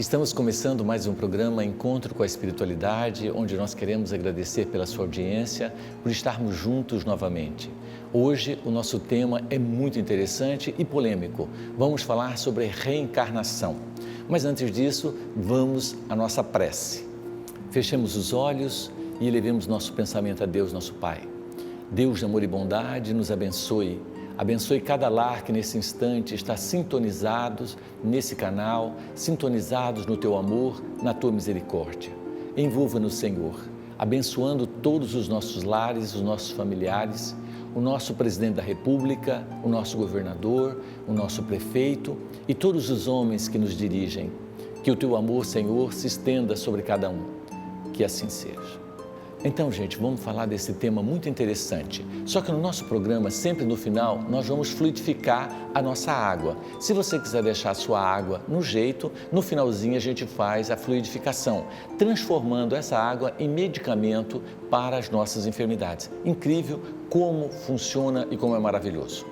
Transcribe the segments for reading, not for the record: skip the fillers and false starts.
Estamos começando mais um programa Encontro com a Espiritualidade, onde nós queremos agradecer pela sua audiência, por estarmos juntos novamente. Hoje o nosso tema é muito interessante e polêmico. Vamos falar sobre reencarnação. Mas antes disso, vamos à nossa prece. Fechemos os olhos e elevemos nosso pensamento a Deus, nosso Pai. Deus de amor e bondade, nos abençoe. Abençoe cada lar que nesse instante está sintonizados nesse canal, sintonizados no Teu amor, na Tua misericórdia. Envolva-nos, Senhor, abençoando todos os nossos lares, os nossos familiares, o nosso presidente da República, o nosso governador, o nosso prefeito e todos os homens que nos dirigem. Que o Teu amor, Senhor, se estenda sobre cada um. Que assim seja. Então, gente, vamos falar desse tema muito interessante. Só que no nosso programa, sempre no final, nós vamos fluidificar a nossa água. Se você quiser deixar a sua água no jeito, no finalzinho a gente faz a fluidificação, transformando essa água em medicamento para as nossas enfermidades. Incrível como funciona e como é maravilhoso.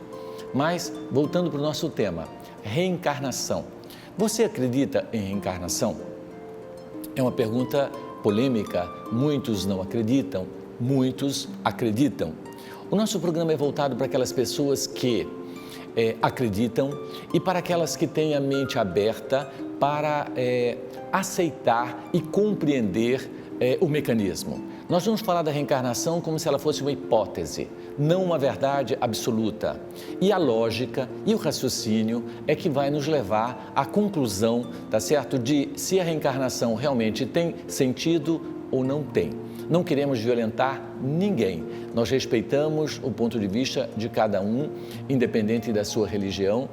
Mas, voltando para o nosso tema, reencarnação. Você acredita em reencarnação? É uma pergunta polêmica, muitos não acreditam, muitos acreditam. O nosso programa é voltado para aquelas pessoas que acreditam e para aquelas que têm a mente aberta para aceitar e compreender o mecanismo. Nós vamos falar da reencarnação como se ela fosse uma hipótese, não uma verdade absoluta. E a lógica e o raciocínio é que vai nos levar à conclusão, tá certo? De se a reencarnação realmente tem sentido ou não tem. Não queremos violentar ninguém. Nós respeitamos o ponto de vista de cada um, independente da sua religião,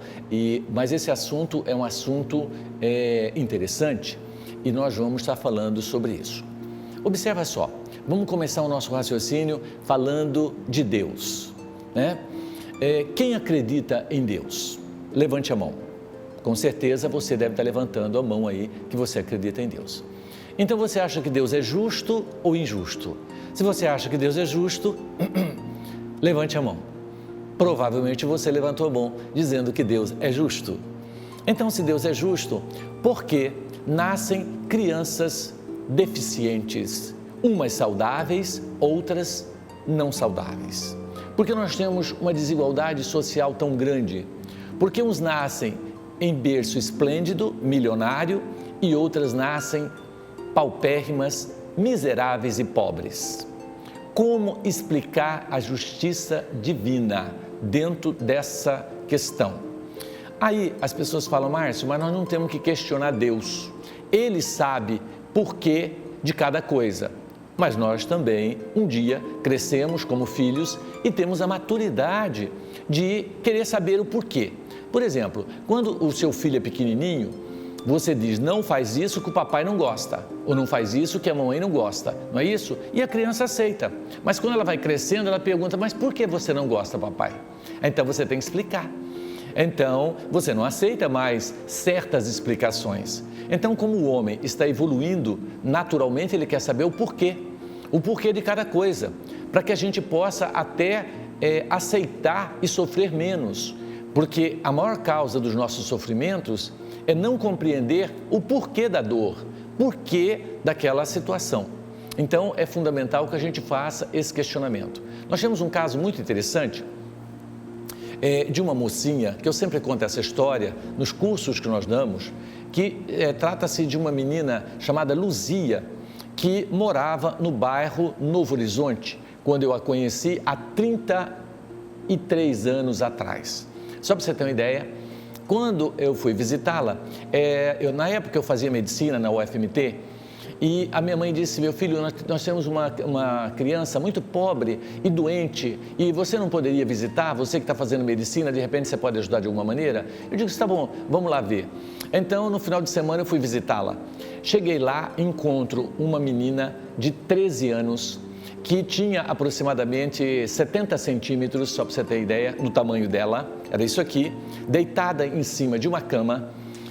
mas esse assunto é um assunto interessante e nós vamos estar falando sobre isso. Observa só, vamos começar o nosso raciocínio falando de Deus, né? Quem acredita em Deus? Levante a mão. Com certeza você deve estar levantando a mão aí que você acredita em Deus. Então você acha que Deus é justo ou injusto? Se você acha que Deus é justo, levante a mão. Provavelmente você levantou a mão dizendo que Deus é justo. Então, se Deus é justo, por que nascem crianças deficientes, umas saudáveis, outras não saudáveis? Porque nós temos uma desigualdade social tão grande? Porque uns nascem em berço esplêndido, milionário, e outras nascem paupérrimas, miseráveis e pobres. Como explicar a justiça divina dentro dessa questão? Aí as pessoas falam, Márcio, mas nós não temos que questionar Deus. Ele sabe porquê de cada coisa, mas nós também um dia crescemos como filhos e temos a maturidade de querer saber o porquê. Por exemplo, quando o seu filho é pequenininho, você diz, não faz isso que o papai não gosta, ou não faz isso que a mamãe não gosta, não é isso? E a criança aceita, mas quando ela vai crescendo, ela pergunta, mas por que você não gosta, papai? Então você tem que explicar. Então, você não aceita mais certas explicações. Então, como o homem está evoluindo, naturalmente ele quer saber o porquê de cada coisa, para que a gente possa até aceitar e sofrer menos, porque a maior causa dos nossos sofrimentos é não compreender o porquê da dor, porquê daquela situação. Então, é fundamental que a gente faça esse questionamento. Nós temos um caso muito interessante, de uma mocinha, que eu sempre conto essa história nos cursos que nós damos, que trata-se de uma menina chamada Luzia, que morava no bairro Novo Horizonte, quando eu a conheci há 33 anos atrás. Só para você ter uma ideia, quando eu fui visitá-la, na época eu fazia medicina na UFMT, e a minha mãe disse, meu filho, nós temos uma criança muito pobre e doente, e você não poderia visitar, você que está fazendo medicina, de repente você pode ajudar de alguma maneira? Eu digo, está bom, vamos lá ver. Então, no final de semana eu fui visitá-la. Cheguei lá, encontro uma menina de 13 anos, que tinha aproximadamente 70 centímetros, só para você ter ideia, no tamanho dela, era isso aqui, deitada em cima de uma cama,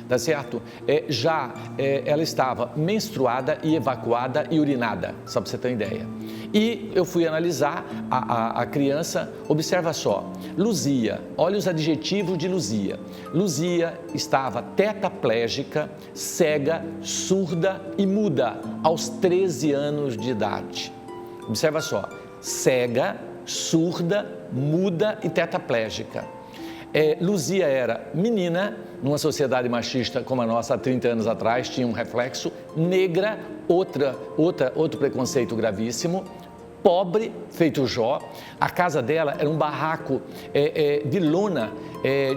tá certo? Ela estava menstruada e evacuada e urinada, só para você ter uma ideia. E eu fui analisar a criança, observa só, Luzia, olha os adjetivos de Luzia. Luzia estava tetraplégica, cega, surda e muda aos 13 anos de idade. Observa só, cega, surda, muda e tetraplégica. Luzia era menina, numa sociedade machista como a nossa há 30 anos atrás, tinha um reflexo, negra, outro preconceito gravíssimo, pobre, feito Jó. A casa dela era um barraco de lona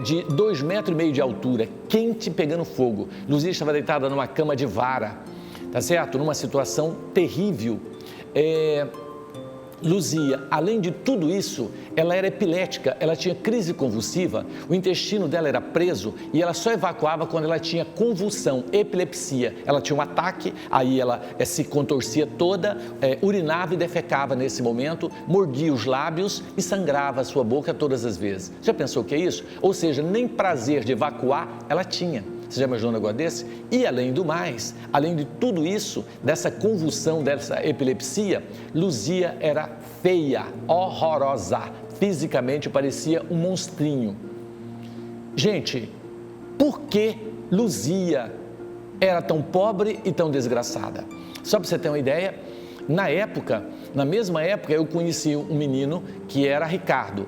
de 2,5 metros de altura, quente, pegando fogo. Luzia estava deitada numa cama de vara, tá certo? Numa situação terrível. Luzia, além de tudo isso, ela era epilética, ela tinha crise convulsiva, o intestino dela era preso e ela só evacuava quando ela tinha convulsão, epilepsia. Ela tinha um ataque, aí ela se contorcia toda, urinava e defecava nesse momento, mordia os lábios e sangrava a sua boca todas as vezes. Já pensou o que é isso? Ou seja, nem prazer de evacuar ela tinha. Você já imaginou um negócio desse? E além do mais, além de tudo isso, dessa convulsão, dessa epilepsia, Luzia era feia, horrorosa, fisicamente parecia um monstrinho. Gente, por que Luzia era tão pobre e tão desgraçada? Só para você ter uma ideia, na mesma época eu conheci um menino que era Ricardo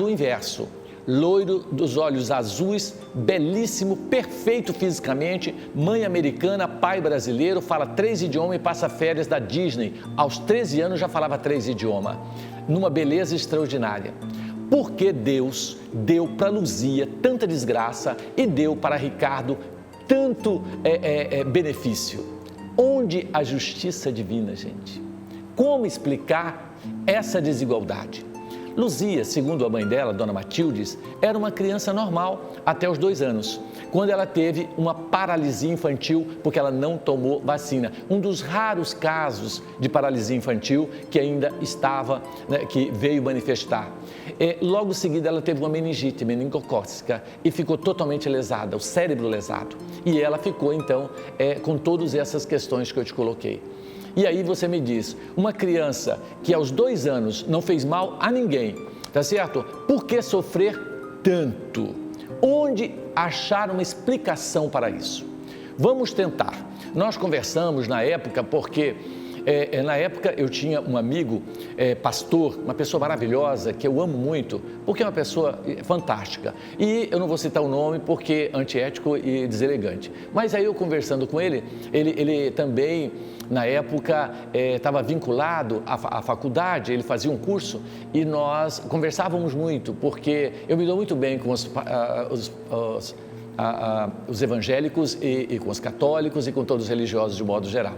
o inverso. Loiro, dos olhos azuis, belíssimo, perfeito fisicamente, mãe americana, pai brasileiro, fala 3 idiomas e passa férias da Disney. Aos 13 anos já falava 3 idiomas, numa beleza extraordinária. Por que Deus deu para Luzia tanta desgraça e deu para Ricardo tanto benefício? Onde a justiça divina, gente? Como explicar essa desigualdade? Luzia, segundo a mãe dela, Dona Matildes, era uma criança normal até os 2 anos, quando ela teve uma paralisia infantil porque ela não tomou vacina. Um dos raros casos de paralisia infantil que ainda estava, que veio manifestar. Logo em seguida ela teve uma meningite meningocócica e ficou totalmente lesada, o cérebro lesado. E ela ficou então com todas essas questões que eu te coloquei. E aí você me diz, uma criança que aos 2 anos não fez mal a ninguém, tá certo? Por que sofrer tanto? Onde achar uma explicação para isso? Vamos tentar. Nós conversamos na época porque... na época eu tinha um amigo, pastor, uma pessoa maravilhosa, que eu amo muito, porque é uma pessoa fantástica. E eu não vou citar o nome porque é antiético e deselegante. Mas aí eu conversando com ele, ele também, na época, estava vinculado à faculdade, ele fazia um curso e nós conversávamos muito, porque eu me dou muito bem com os evangélicos e com os católicos e com todos os religiosos de modo geral.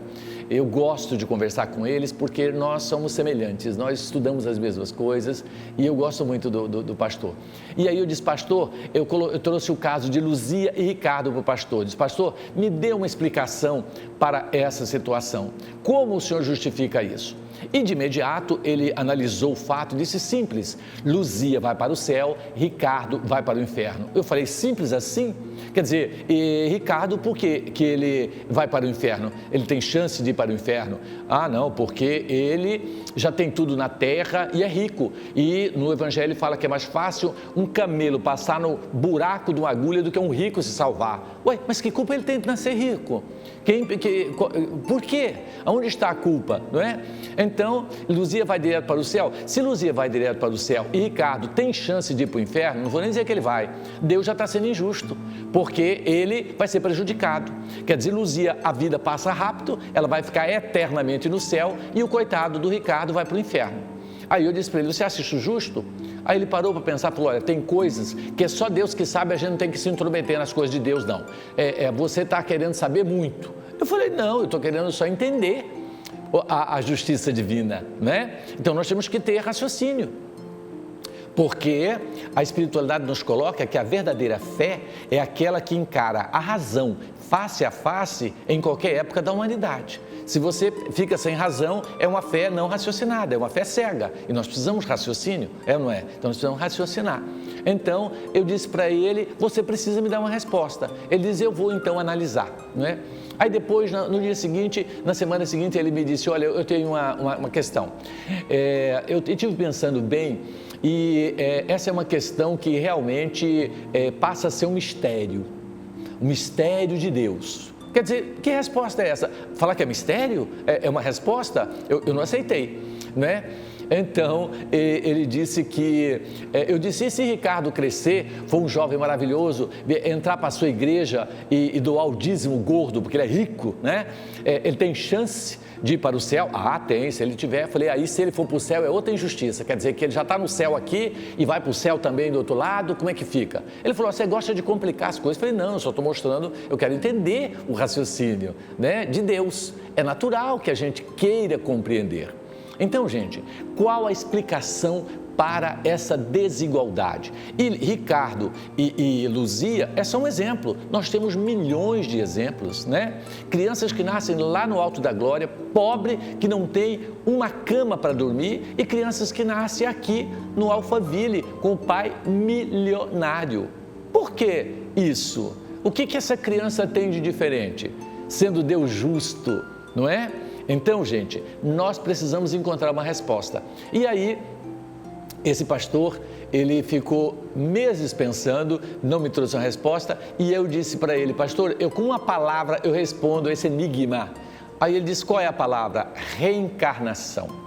Eu gosto de conversar com eles porque nós somos semelhantes, nós estudamos as mesmas coisas e eu gosto muito do pastor. E aí eu disse, pastor, eu trouxe o caso de Luzia e Ricardo para o pastor. Eu disse, pastor, me dê uma explicação para essa situação. Como o senhor justifica isso? E de imediato ele analisou o fato e disse simples, Luzia vai para o céu, Ricardo vai para o inferno. Eu falei, simples assim? Quer dizer, Ricardo, por que ele vai para o inferno? Ele tem chance de ir para o inferno? Ah, não, porque ele já tem tudo na terra e é rico. E no Evangelho fala que é mais fácil um camelo passar no buraco de uma agulha do que um rico se salvar. Ué, mas que culpa ele tem de nascer rico? Por quê? Aonde está a culpa, não é? Então, Luzia vai direto para o céu? Se Luzia vai direto para o céu e Ricardo tem chance de ir para o inferno, não vou nem dizer que ele vai. Deus já está sendo injusto, porque ele vai ser prejudicado. Quer dizer, Luzia, a vida passa rápido, ela vai ficar eternamente no céu e o coitado do Ricardo vai para o inferno. Aí eu disse para ele, você acha isso justo? Aí ele parou para pensar, falou, olha, tem coisas que é só Deus que sabe, a gente não tem que se intrometer nas coisas de Deus, não. Você está querendo saber muito. Eu falei, não, eu estou querendo só entender a justiça divina, né? Então nós temos que ter raciocínio. Porque a espiritualidade nos coloca que a verdadeira fé é aquela que encara a razão face a face em qualquer época da humanidade. Se você fica sem razão, é uma fé não raciocinada, é uma fé cega. E nós precisamos de raciocínio, é ou não é? Então nós precisamos raciocinar. Então eu disse para ele, você precisa me dar uma resposta. Ele disse, eu vou então analisar, não é? Aí depois, no dia seguinte, na semana seguinte, ele me disse, olha, eu tenho uma questão. Eu estive pensando bem e essa é uma questão que realmente passa a ser um mistério de Deus. Quer dizer, que resposta é essa? Falar que é mistério? É uma resposta? Eu não aceitei, né? Então, ele disse que, eu disse, e se Ricardo crescer, for um jovem maravilhoso, entrar para a sua igreja e doar o dízimo gordo, porque ele é rico, né? Ele tem chance de ir para o céu? Ah, tem, se ele tiver. Falei, aí se ele for para o céu é outra injustiça, quer dizer que ele já está no céu aqui e vai para o céu também do outro lado, como é que fica? Ele falou, você gosta de complicar as coisas? Eu falei, não, eu só estou mostrando, eu quero entender o raciocínio, né, de Deus. É natural que a gente queira compreender. Então, gente, qual a explicação para essa desigualdade? E Ricardo e Luzia é só um exemplo. Nós temos milhões de exemplos, né? Crianças que nascem lá no alto da glória, pobre, que não tem uma cama para dormir, e crianças que nascem aqui no Alphaville com o pai milionário. Por que isso? O que essa criança tem de diferente? Sendo Deus justo, não é? Então, gente, nós precisamos encontrar uma resposta. E aí, esse pastor, ele ficou meses pensando, não me trouxe uma resposta, e eu disse para ele, pastor, com uma palavra eu respondo esse enigma. Aí ele disse, qual é a palavra? Reencarnação.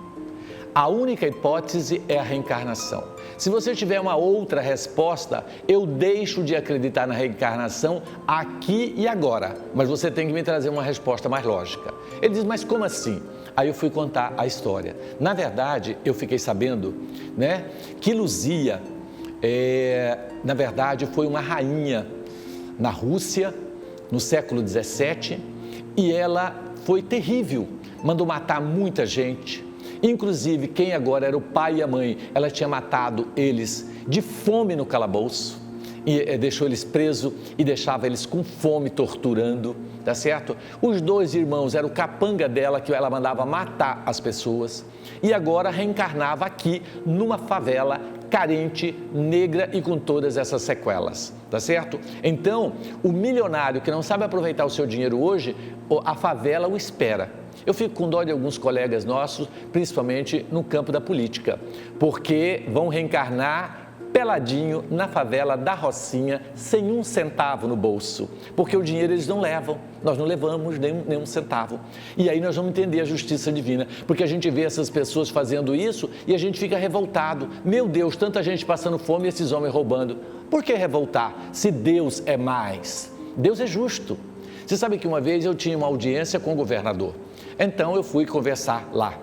A única hipótese é a reencarnação. Se você tiver uma outra resposta, eu deixo de acreditar na reencarnação aqui e agora, mas você tem que me trazer uma resposta mais lógica. Ele diz, mas como assim? Aí eu fui contar a história. Na verdade, eu fiquei sabendo, né, que Luzia, na verdade, foi uma rainha na Rússia, no século 17, e ela foi terrível, mandou matar muita gente. Inclusive, quem agora era o pai e a mãe, ela tinha matado eles de fome no calabouço, e deixou eles presos e deixava eles com fome, torturando, tá certo? Os dois irmãos eram o capanga dela, que ela mandava matar as pessoas, e agora reencarnava aqui numa favela carente, negra e com todas essas sequelas, tá certo? Então, o milionário que não sabe aproveitar o seu dinheiro hoje, a favela o espera. Eu fico com dó de alguns colegas nossos, principalmente no campo da política, porque vão reencarnar peladinho na favela da Rocinha, sem um centavo no bolso, porque o dinheiro eles não levam, nós não levamos nem um centavo. E aí nós vamos entender a justiça divina, porque a gente vê essas pessoas fazendo isso e a gente fica revoltado. Meu Deus, tanta gente passando fome e esses homens roubando. Por que revoltar se Deus é mais? Deus é justo. Você sabe que uma vez eu tinha uma audiência com o governador, então eu fui conversar lá.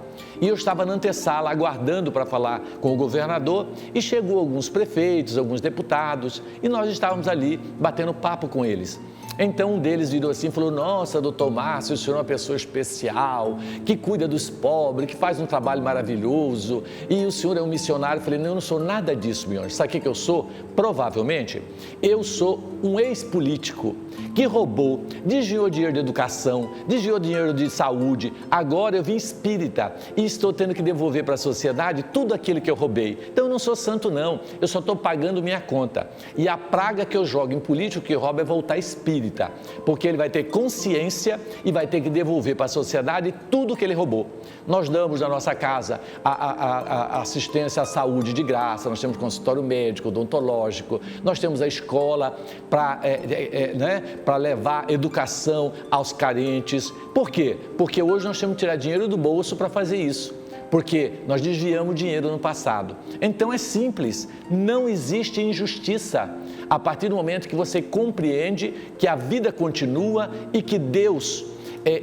E eu estava na antessala aguardando para falar com o governador e chegou alguns prefeitos, alguns deputados e nós estávamos ali batendo papo com eles. Então um deles virou assim e falou, nossa, doutor Márcio, o senhor é uma pessoa especial, que cuida dos pobres, que faz um trabalho maravilhoso e o senhor é um missionário. Eu falei, não, eu não sou nada disso, meu anjo. Sabe o que eu sou? Provavelmente, eu sou um ex-político que roubou, desviou dinheiro de educação, desviou dinheiro de saúde, agora eu vim espírita e estou tendo que devolver para a sociedade tudo aquilo que eu roubei. Então eu não sou santo não, eu só estou pagando minha conta. E a praga que eu jogo em político que rouba é voltar espírita, porque ele vai ter consciência e vai ter que devolver para a sociedade tudo que ele roubou. Nós damos na nossa casa a assistência à saúde de graça, nós temos consultório médico, odontológico, nós temos a escola para levar educação aos carentes. Por quê? Porque hoje nós temos que tirar dinheiro do bolso para fazer isso, porque nós desviamos dinheiro no passado. Então é simples, não existe injustiça a partir do momento que você compreende que a vida continua e que Deus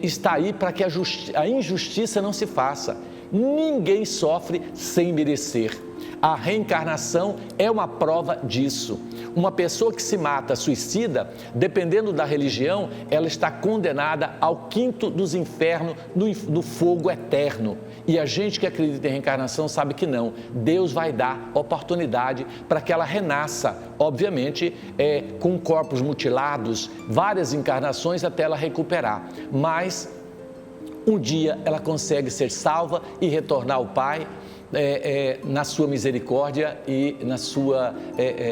está aí para que a injustiça não se faça. Ninguém sofre sem merecer. A reencarnação é uma prova disso. Uma pessoa que se mata, suicida, dependendo da religião, ela está condenada ao quinto dos infernos, no fogo eterno. E a gente que acredita em reencarnação sabe que não. Deus vai dar oportunidade para que ela renasça, obviamente, com corpos mutilados, várias encarnações até ela recuperar. Mas um dia ela consegue ser salva e retornar ao Pai na sua misericórdia e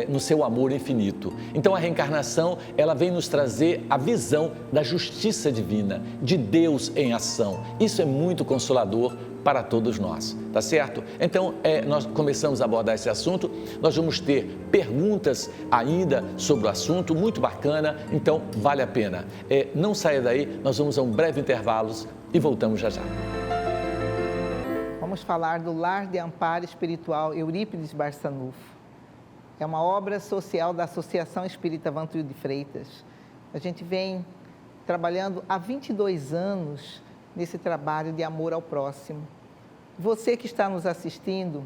no seu amor infinito. Então a reencarnação, ela vem nos trazer a visão da justiça divina, de Deus em ação. Isso é muito consolador para todos nós, tá certo? Então, nós começamos a abordar esse assunto, nós vamos ter perguntas ainda sobre o assunto, muito bacana, então vale a pena. Não saia daí, nós vamos a um breve intervalo e voltamos já já. Vamos falar do Lar de Amparo Espiritual Eurípides Barçanufo. É uma obra social da Associação Espírita Vantuil de Freitas. A gente vem trabalhando há 22 anos nesse trabalho de amor ao próximo. Você que está nos assistindo,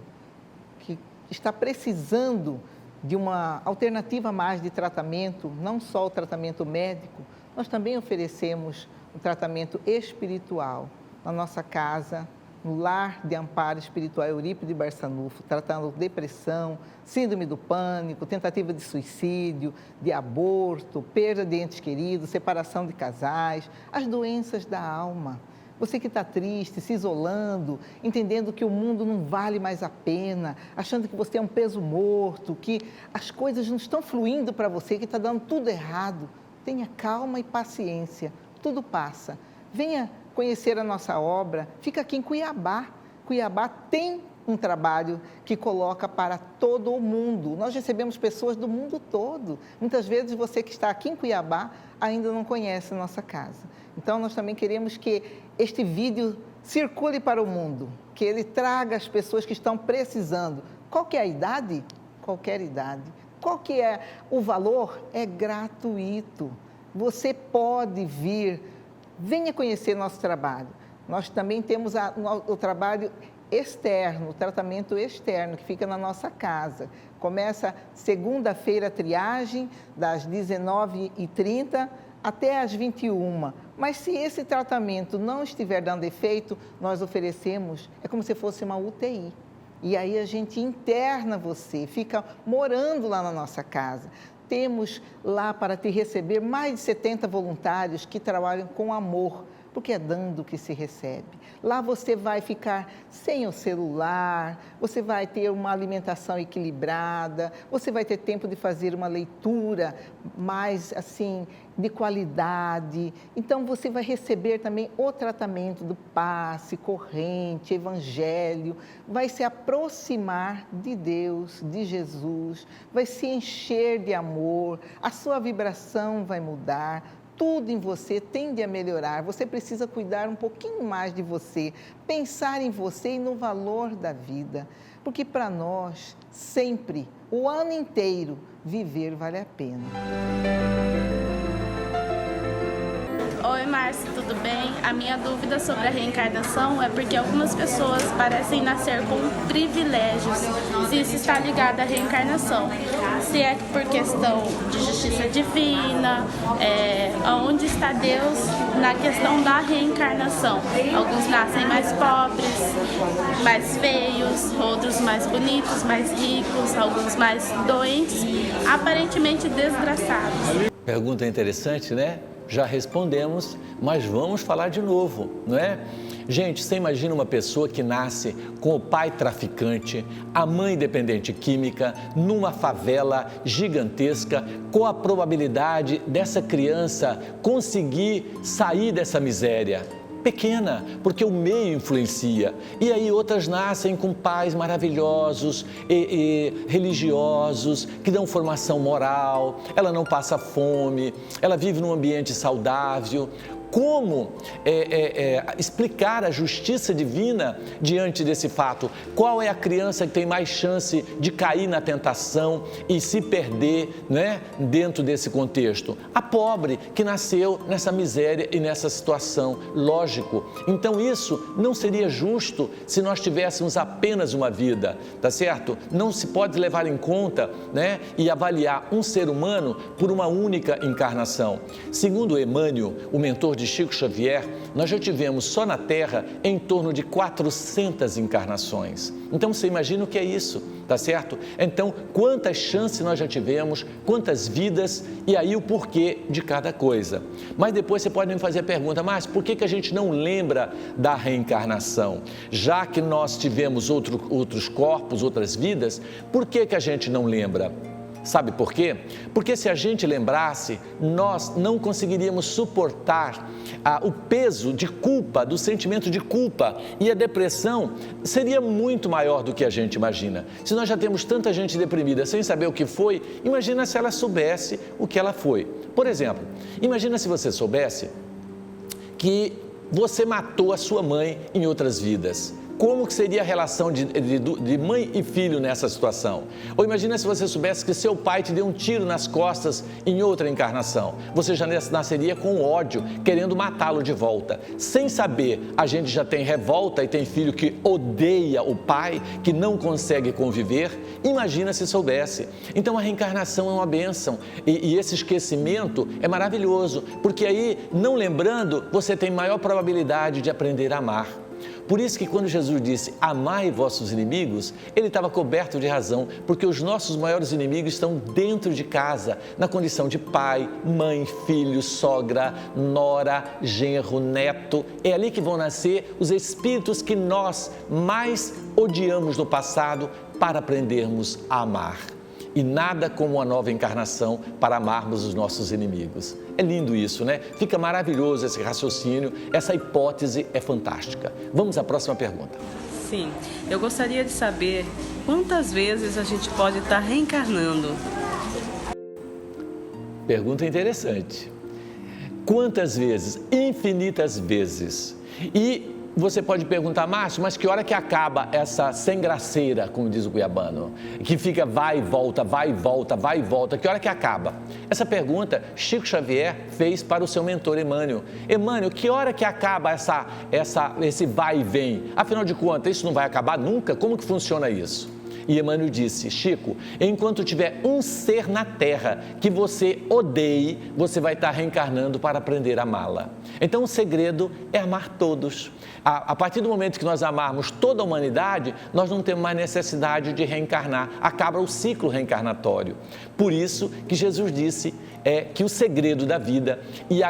que está precisando de uma alternativa mais de tratamento, não só o tratamento médico, nós também oferecemos o tratamento espiritual na nossa casa, no Lar de Amparo Espiritual Eurípides Barçanufo, tratando depressão, síndrome do pânico, tentativa de suicídio, de aborto, perda de entes queridos, separação de casais, as doenças da alma. Você que está triste, se isolando, entendendo que o mundo não vale mais a pena, achando que você é um peso morto, que as coisas não estão fluindo para você, que está dando tudo errado. Tenha calma e paciência, tudo passa. Venha conhecer a nossa obra, fica aqui em Cuiabá. Cuiabá tem um trabalho que coloca para todo o mundo. Nós recebemos pessoas do mundo todo. Muitas vezes você que está aqui em Cuiabá ainda não conhece a nossa casa. Então, nós também queremos que este vídeo circule para o mundo, que ele traga as pessoas que estão precisando. Qual que é a idade? Qualquer idade. Qual que é o valor? É gratuito. Você pode vir, venha conhecer nosso trabalho. Nós também temos o trabalho externo, o tratamento externo, que fica na nossa casa. Começa segunda-feira a triagem, das 19h30 até às 21h. Mas se esse tratamento não estiver dando efeito, nós oferecemos, é como se fosse uma UTI. E aí a gente interna você, fica morando lá na nossa casa. Temos lá para te receber mais de 70 voluntários que trabalham com amor, porque é dando que se recebe. Lá você vai ficar sem o celular, você vai ter uma alimentação equilibrada, você vai ter tempo de fazer uma leitura mais, assim, de qualidade. Então, você vai receber também o tratamento do passe, corrente, evangelho, vai se aproximar de Deus, de Jesus, vai se encher de amor, a sua vibração vai mudar, tudo em você tende a melhorar. Você precisa cuidar um pouquinho mais de você, pensar em você e no valor da vida. Porque para nós, sempre, o ano inteiro, viver vale a pena. Oi, Márcia, tudo bem? A minha dúvida sobre a reencarnação é porque algumas pessoas parecem nascer com privilégios, se isso está ligado à reencarnação. Se é por questão de justiça divina, onde está Deus na questão da reencarnação. Alguns nascem mais pobres, mais feios, outros mais bonitos, mais ricos, alguns mais doentes, aparentemente desgraçados. Pergunta interessante, né? Já respondemos, mas vamos falar de novo, não é? Gente, você imagina uma pessoa que nasce com o pai traficante, a mãe dependente química, numa favela gigantesca, com a probabilidade dessa criança conseguir sair dessa miséria? Pequena, porque o meio influencia. E aí outras nascem com pais maravilhosos e religiosos, que dão formação moral, ela não passa fome, ela vive num ambiente saudável. como explicar a justiça divina diante desse fato. Qual é a criança que tem mais chance de cair na tentação e se perder, né, dentro desse contexto? A pobre, que nasceu nessa miséria e nessa situação. Lógico. Então isso não seria justo se nós tivéssemos apenas uma vida, tá certo? Não se pode levar em conta, né, e avaliar um ser humano por uma única encarnação. Segundo Emmanuel, o mentor de Chico Xavier, nós já tivemos só na Terra em torno de 400 encarnações. Então você imagina o que é isso, tá certo? Então, quantas chances nós já tivemos, quantas vidas e aí o porquê de cada coisa. Mas depois você pode me fazer a pergunta, mas por que a gente não lembra da reencarnação? Já que nós tivemos outros corpos, outras vidas, por que a gente não lembra? Sabe por quê? Porque se a gente lembrasse, nós não conseguiríamos suportar o peso de culpa, do sentimento de culpa, e a depressão seria muito maior do que a gente imagina. Se nós já temos tanta gente deprimida sem saber o que foi, imagina se ela soubesse o que ela foi. Por exemplo, imagina se você soubesse que você matou a sua mãe em outras vidas. Como que seria a relação de mãe e filho nessa situação? Ou imagina se você soubesse que seu pai te deu um tiro nas costas em outra encarnação. Você já nasceria com ódio, querendo matá-lo de volta. Sem saber, a gente já tem revolta e tem filho que odeia o pai, que não consegue conviver. Imagina se soubesse. Então a reencarnação é uma bênção e esse esquecimento é maravilhoso, porque aí, não lembrando, você tem maior probabilidade de aprender a amar. Por isso que quando Jesus disse, amai vossos inimigos, ele estava coberto de razão, porque os nossos maiores inimigos estão dentro de casa, na condição de pai, mãe, filho, sogra, nora, genro, neto. É ali que vão nascer os espíritos que nós mais odiamos no passado para aprendermos a amar. E nada como uma nova encarnação para amarmos os nossos inimigos. É lindo isso, né? Fica maravilhoso esse raciocínio, essa hipótese é fantástica. Vamos à próxima pergunta. Sim, eu gostaria de saber quantas vezes a gente pode estar reencarnando. Pergunta interessante. Quantas vezes? Infinitas vezes. E você pode perguntar, Márcio, mas que hora que acaba essa sem graceira, como diz o cuiabano, que fica vai e volta, vai e volta, vai e volta, que hora que acaba? Essa pergunta Chico Xavier fez para o seu mentor Emmanuel. Emmanuel, que hora que acaba esse vai e vem? Afinal de contas, isso não vai acabar nunca? Como que funciona isso? E Emmanuel disse, Chico, enquanto tiver um ser na Terra que você odeie, você vai estar reencarnando para aprender a amá-la. Então o segredo é amar todos. A partir do momento que nós amarmos toda a humanidade, nós não temos mais necessidade de reencarnar. Acaba o ciclo reencarnatório. Por isso que Jesus disse que o segredo da vida e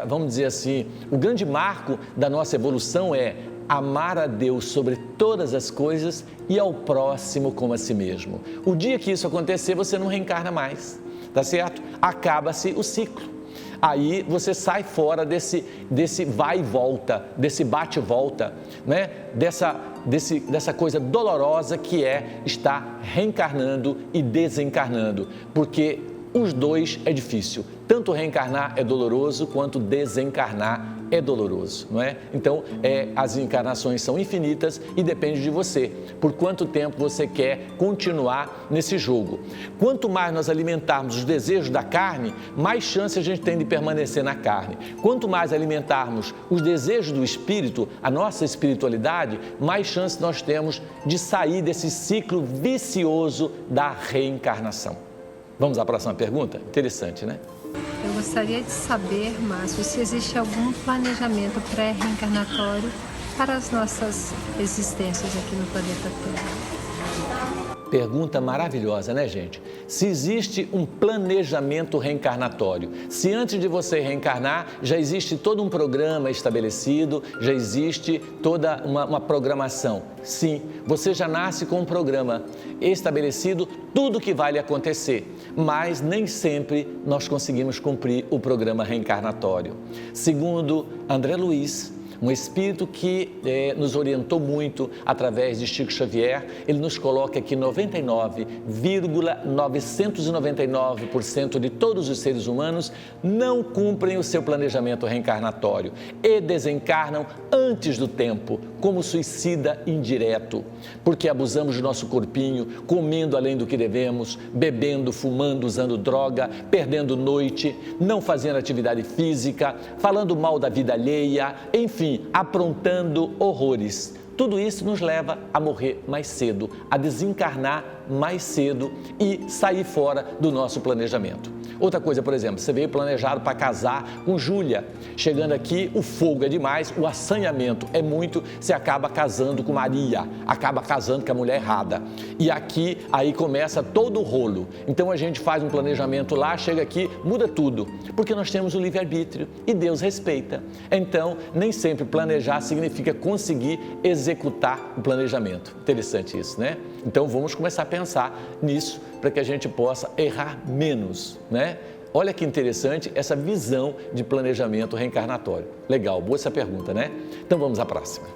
vamos dizer assim, o grande marco da nossa evolução é amar a Deus sobre todas as coisas e ao próximo como a si mesmo. O dia que isso acontecer, você não reencarna mais, tá certo? Acaba-se o ciclo. Aí você sai fora desse vai e volta, desse bate e volta, né? Dessa coisa dolorosa que é estar reencarnando e desencarnando, porque os dois é difícil. Tanto reencarnar é doloroso, quanto desencarnar é doloroso, não é? Então, as encarnações são infinitas e depende de você. Por quanto tempo você quer continuar nesse jogo. Quanto mais nós alimentarmos os desejos da carne, mais chance a gente tem de permanecer na carne. Quanto mais alimentarmos os desejos do espírito, a nossa espiritualidade, mais chance nós temos de sair desse ciclo vicioso da reencarnação. Vamos à próxima pergunta? Interessante, né? Eu gostaria de saber, Márcio, se existe algum planejamento pré-reencarnatório para as nossas existências aqui no planeta Terra. Pergunta maravilhosa, né, gente? Se existe um planejamento reencarnatório, se antes de você reencarnar já existe todo um programa estabelecido, já existe toda uma programação. Sim, você já nasce com um programa estabelecido, tudo que vai lhe acontecer, mas nem sempre nós conseguimos cumprir o programa reencarnatório. Segundo André Luiz, um espírito que nos orientou muito através de Chico Xavier. Ele nos coloca que 99,999% de todos os seres humanos não cumprem o seu planejamento reencarnatório e desencarnam antes do tempo, como suicida indireto, porque abusamos do nosso corpinho, comendo além do que devemos, bebendo, fumando, usando droga, perdendo noite, não fazendo atividade física, falando mal da vida alheia, enfim, aprontando horrores. Tudo isso nos leva a morrer mais cedo, a desencarnar mais cedo e sair fora do nosso planejamento. Outra coisa, por exemplo, você veio planejado para casar com Júlia. Chegando aqui, o fogo é demais, o assanhamento é muito, você acaba casando com Maria, acaba casando com a mulher errada. E aqui, aí começa todo o rolo. Então a gente faz um planejamento lá, chega aqui, muda tudo, porque nós temos o livre-arbítrio e Deus respeita. Então, nem sempre planejar significa conseguir executar o planejamento. Interessante isso, né? Então vamos começar a pensar nisso para que a gente possa errar menos, né? Olha que interessante essa visão de planejamento reencarnatório. Legal, boa essa pergunta, né? Então vamos à próxima.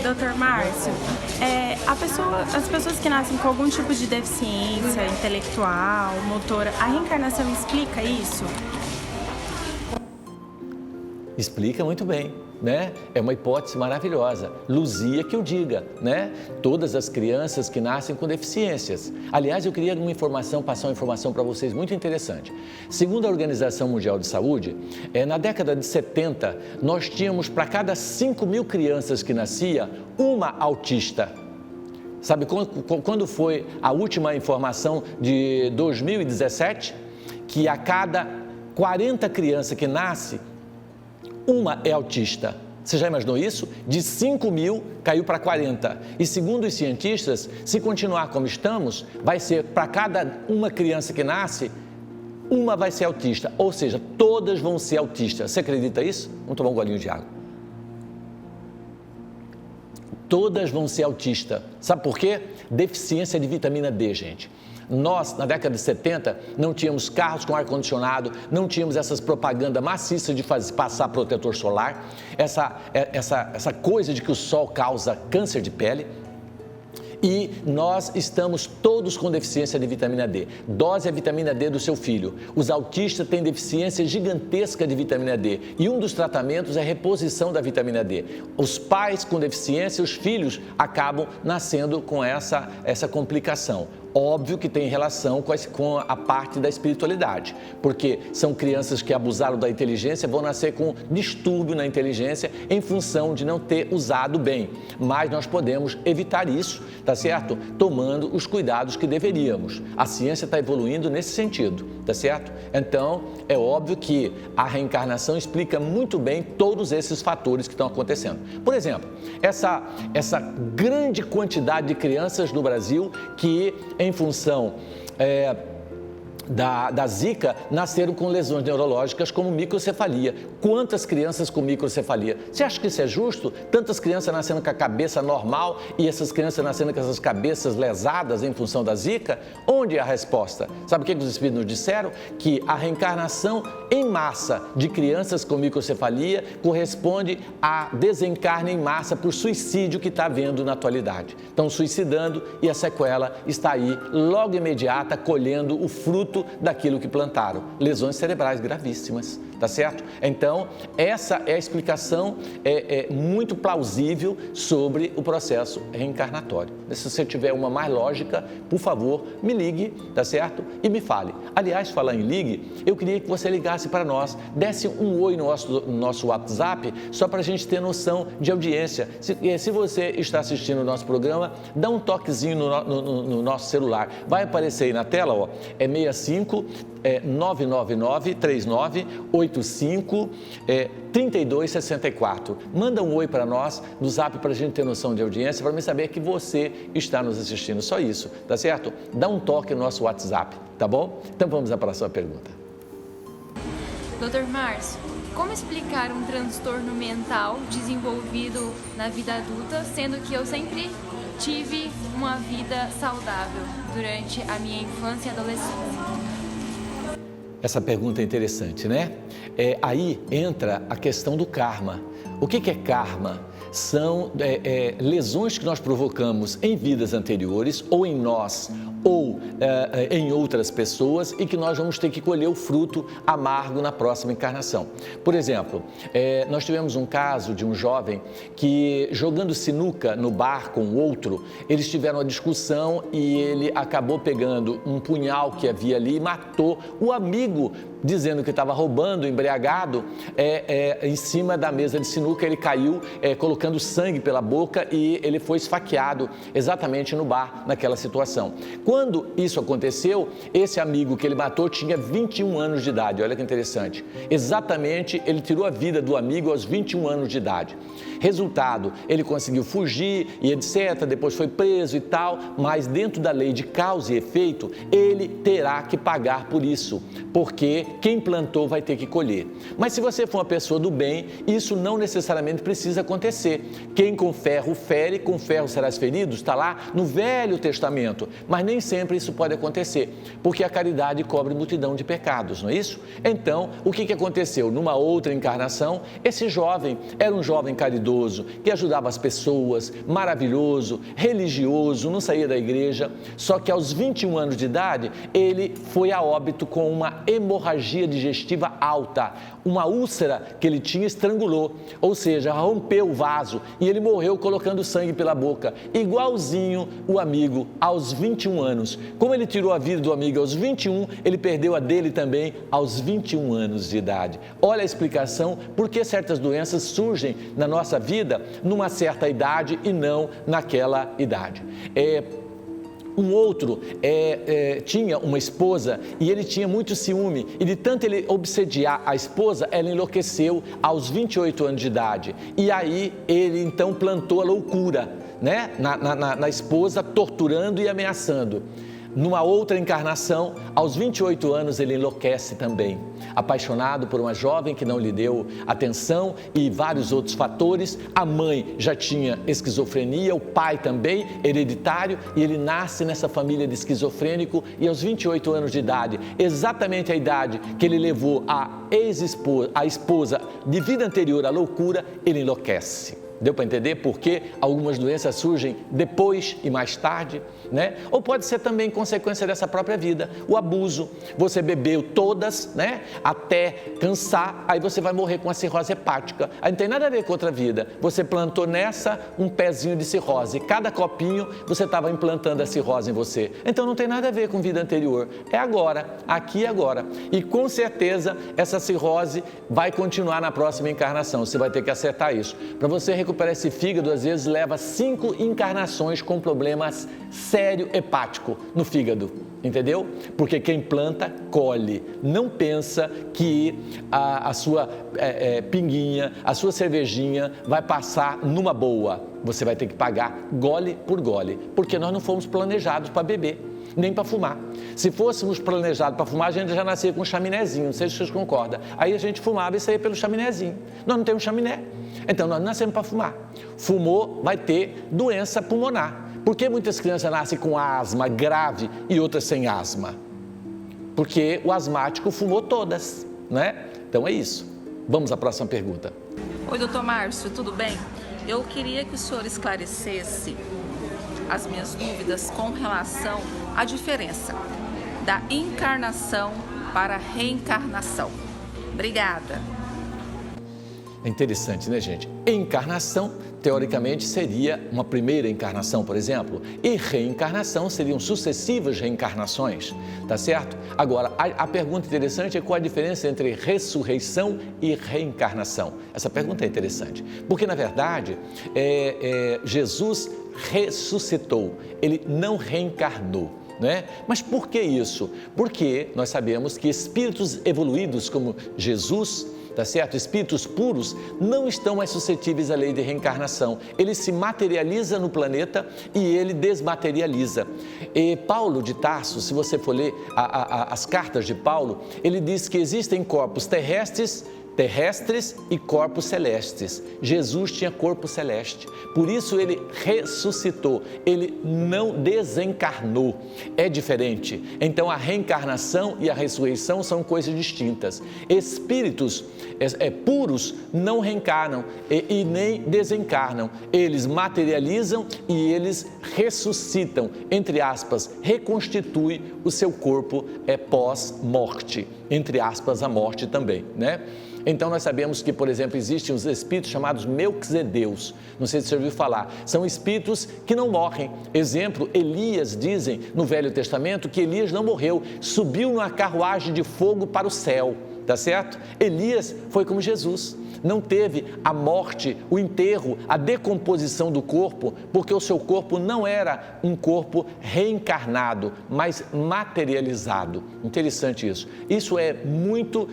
Dr. Márcio, as pessoas que nascem com algum tipo de deficiência intelectual, motora, a reencarnação explica isso? Explica muito bem, né? É uma hipótese maravilhosa. Luzia que o diga, né? Todas as crianças que nascem com deficiências. Aliás, eu queria passar uma informação para vocês muito interessante. Segundo a Organização Mundial de Saúde, na década de 70, nós tínhamos para cada 5.000 crianças que nascia, uma autista. Sabe quando foi a última informação de 2017? Que a cada 40 crianças que nasce, uma é autista. Você já imaginou isso? De 5.000 caiu para 40. E segundo os cientistas, se continuar como estamos, vai ser para cada uma criança que nasce, uma vai ser autista. Ou seja, todas vão ser autistas. Você acredita isso? Vamos tomar um golinho de água. Todas vão ser autistas. Sabe por quê? Deficiência de vitamina D, gente. Nós, na década de 70, não tínhamos carros com ar-condicionado, não tínhamos essas propagandas maciças de passar protetor solar, essa coisa de que o sol causa câncer de pele. E nós estamos todos com deficiência de vitamina D. Dose a vitamina D do seu filho. Os autistas têm deficiência gigantesca de vitamina D. E um dos tratamentos é a reposição da vitamina D. Os pais com deficiência, os filhos acabam nascendo com essa complicação. Óbvio que tem relação com a parte da espiritualidade, porque são crianças que abusaram da inteligência, vão nascer com distúrbio na inteligência em função de não ter usado bem. Mas nós podemos evitar isso, tá certo? Tomando os cuidados que deveríamos. A ciência está evoluindo nesse sentido, tá certo? Então, é óbvio que a reencarnação explica muito bem todos esses fatores que estão acontecendo. Por exemplo, essa grande quantidade de crianças no Brasil que em função da Zika, nasceram com lesões neurológicas como microcefalia. Quantas crianças com microcefalia? Você acha que isso é justo? Tantas crianças nascendo com a cabeça normal e essas crianças nascendo com essas cabeças lesadas em função da Zika? Onde é a resposta? Sabe o que os espíritos nos disseram? Que a reencarnação em massa de crianças com microcefalia corresponde a desencarne em massa por suicídio que está havendo na atualidade. Estão suicidando e a sequela está aí, logo imediata, colhendo o fruto daquilo que plantaram, lesões cerebrais gravíssimas, tá certo? Então, essa é a explicação muito plausível sobre o processo reencarnatório. Se você tiver uma mais lógica, por favor, me ligue, tá certo? E me fale. Aliás, falar em ligue, eu queria que você ligasse para nós, desse um oi no nosso WhatsApp, só para a gente ter noção de audiência. Se você está assistindo o nosso programa, dá um toquezinho no nosso celular. Vai aparecer aí na tela, ó, é 999-3985-3264. Manda um oi para nós no Zap para a gente ter noção de audiência, para mim saber que você está nos assistindo. Só isso, tá certo? Dá um toque no nosso WhatsApp, tá bom? Então vamos à próxima pergunta. Dr. Márcio, como explicar um transtorno mental desenvolvido na vida adulta, sendo que eu sempre tive uma vida saudável durante a minha infância e adolescência? Essa pergunta é interessante, né? Aí entra a questão do karma. O que é karma? São lesões que nós provocamos em vidas anteriores, ou em nós, ou em outras pessoas, e que nós vamos ter que colher o fruto amargo na próxima encarnação. Por exemplo, nós tivemos um caso de um jovem que, jogando sinuca no bar com o outro, eles tiveram uma discussão e ele acabou pegando um punhal que havia ali e matou o amigo, dizendo que estava roubando, embriagado, em cima da mesa de sinuca. Ele caiu colocando sangue pela boca e ele foi esfaqueado exatamente no bar, naquela situação. Quando isso aconteceu, esse amigo que ele matou tinha 21 anos de idade. Olha que interessante. Exatamente, ele tirou a vida do amigo aos 21 anos de idade. Resultado, ele conseguiu fugir e etc, depois foi preso e tal, mas dentro da lei de causa e efeito, ele terá que pagar por isso, porque quem plantou vai ter que colher. Mas se você for uma pessoa do bem, isso não necessariamente precisa acontecer. Quem com ferro fere, com ferro serás ferido, está lá no Velho Testamento, mas nem sempre isso pode acontecer, porque a caridade cobre multidão de pecados, não é isso? Então, o que aconteceu? Numa outra encarnação, esse jovem era um jovem caridoso, que ajudava as pessoas, maravilhoso, religioso, não saía da igreja, só que aos 21 anos de idade, ele foi a óbito com uma hemorragia digestiva alta, uma úlcera que ele tinha estrangulou, ou seja, rompeu o vaso e ele morreu colocando sangue pela boca, igualzinho o amigo aos 21 anos. Como ele tirou a vida do amigo aos 21, ele perdeu a dele também aos 21 anos de idade. Olha a explicação por que certas doenças surgem na nossa vida numa certa idade e não naquela idade. Um outro tinha uma esposa e ele tinha muito ciúme, e de tanto ele obsediar a esposa, ela enlouqueceu aos 28 anos de idade, e aí ele então plantou a loucura, né, na esposa, torturando e ameaçando. Numa outra encarnação, aos 28 anos, ele enlouquece também, apaixonado por uma jovem que não lhe deu atenção e vários outros fatores. A mãe já tinha esquizofrenia, o pai também, hereditário, e ele nasce nessa família de esquizofrênico, e aos 28 anos de idade, exatamente a idade que ele levou a esposa de vida anterior à loucura, ele enlouquece. Deu para entender por que algumas doenças surgem depois e mais tarde, né? Ou pode ser também consequência dessa própria vida, o abuso. Você bebeu todas, né? Até cansar, aí você vai morrer com a cirrose hepática. Aí não tem nada a ver com outra vida. Você plantou nessa um pezinho de cirrose. Cada copinho você estava implantando a cirrose em você. Então não tem nada a ver com vida anterior. É agora, aqui e agora. E com certeza essa cirrose vai continuar na próxima encarnação. Você vai ter que acertar isso. Para você recuperar esse fígado, às vezes leva 5 encarnações com problemas sério hepático no fígado, entendeu? Porque quem planta, colhe. Não pensa que a sua pinguinha, a sua cervejinha vai passar numa boa. Você vai ter que pagar gole por gole, porque nós não fomos planejados para beber, nem para fumar. Se fôssemos planejados para fumar, a gente já nascia com um chaminézinho, não sei se vocês concordam. Aí a gente fumava e saía pelo chaminézinho. Nós não temos chaminé, então nós nascemos para fumar. Fumou, vai ter doença pulmonar. Por que muitas crianças nascem com asma grave e outras sem asma? Porque o asmático fumou todas, né? Então é isso. Vamos à próxima pergunta. Oi, doutor Márcio, tudo bem? Eu queria que o senhor esclarecesse as minhas dúvidas com relação à diferença da encarnação para a reencarnação. Obrigada. É interessante, né, gente? Encarnação, teoricamente, seria uma primeira encarnação, por exemplo, e reencarnação seriam sucessivas reencarnações, tá certo? Agora, a pergunta interessante é qual a diferença entre ressurreição e reencarnação. Essa pergunta é interessante, porque, na verdade, Jesus ressuscitou, ele não reencarnou. Né? Mas por que isso? Porque nós sabemos que espíritos evoluídos como Jesus, tá certo? Espíritos puros não estão mais suscetíveis à lei de reencarnação. Ele se materializa no planeta e ele desmaterializa. E Paulo de Tarso, se você for ler as cartas de Paulo, ele diz que existem corpos terrestres terrestres e corpos celestes. Jesus tinha corpo celeste, por isso ele ressuscitou, ele não desencarnou. É diferente. Então a reencarnação e a ressurreição são coisas distintas. Espíritos puros não reencarnam e nem desencarnam. Eles materializam e eles ressuscitam, entre aspas, reconstitui o seu corpo pós-morte, entre aspas, a morte também, né? Então nós sabemos que, por exemplo, existem os espíritos chamados Melquisedeus, não sei se você ouviu falar, são espíritos que não morrem. Exemplo, Elias, dizem no Velho Testamento que Elias não morreu, subiu numa carruagem de fogo para o céu, tá certo? Elias foi como Jesus, não teve a morte, o enterro, a decomposição do corpo, porque o seu corpo não era um corpo reencarnado, mas materializado. Interessante isso. Isso é muito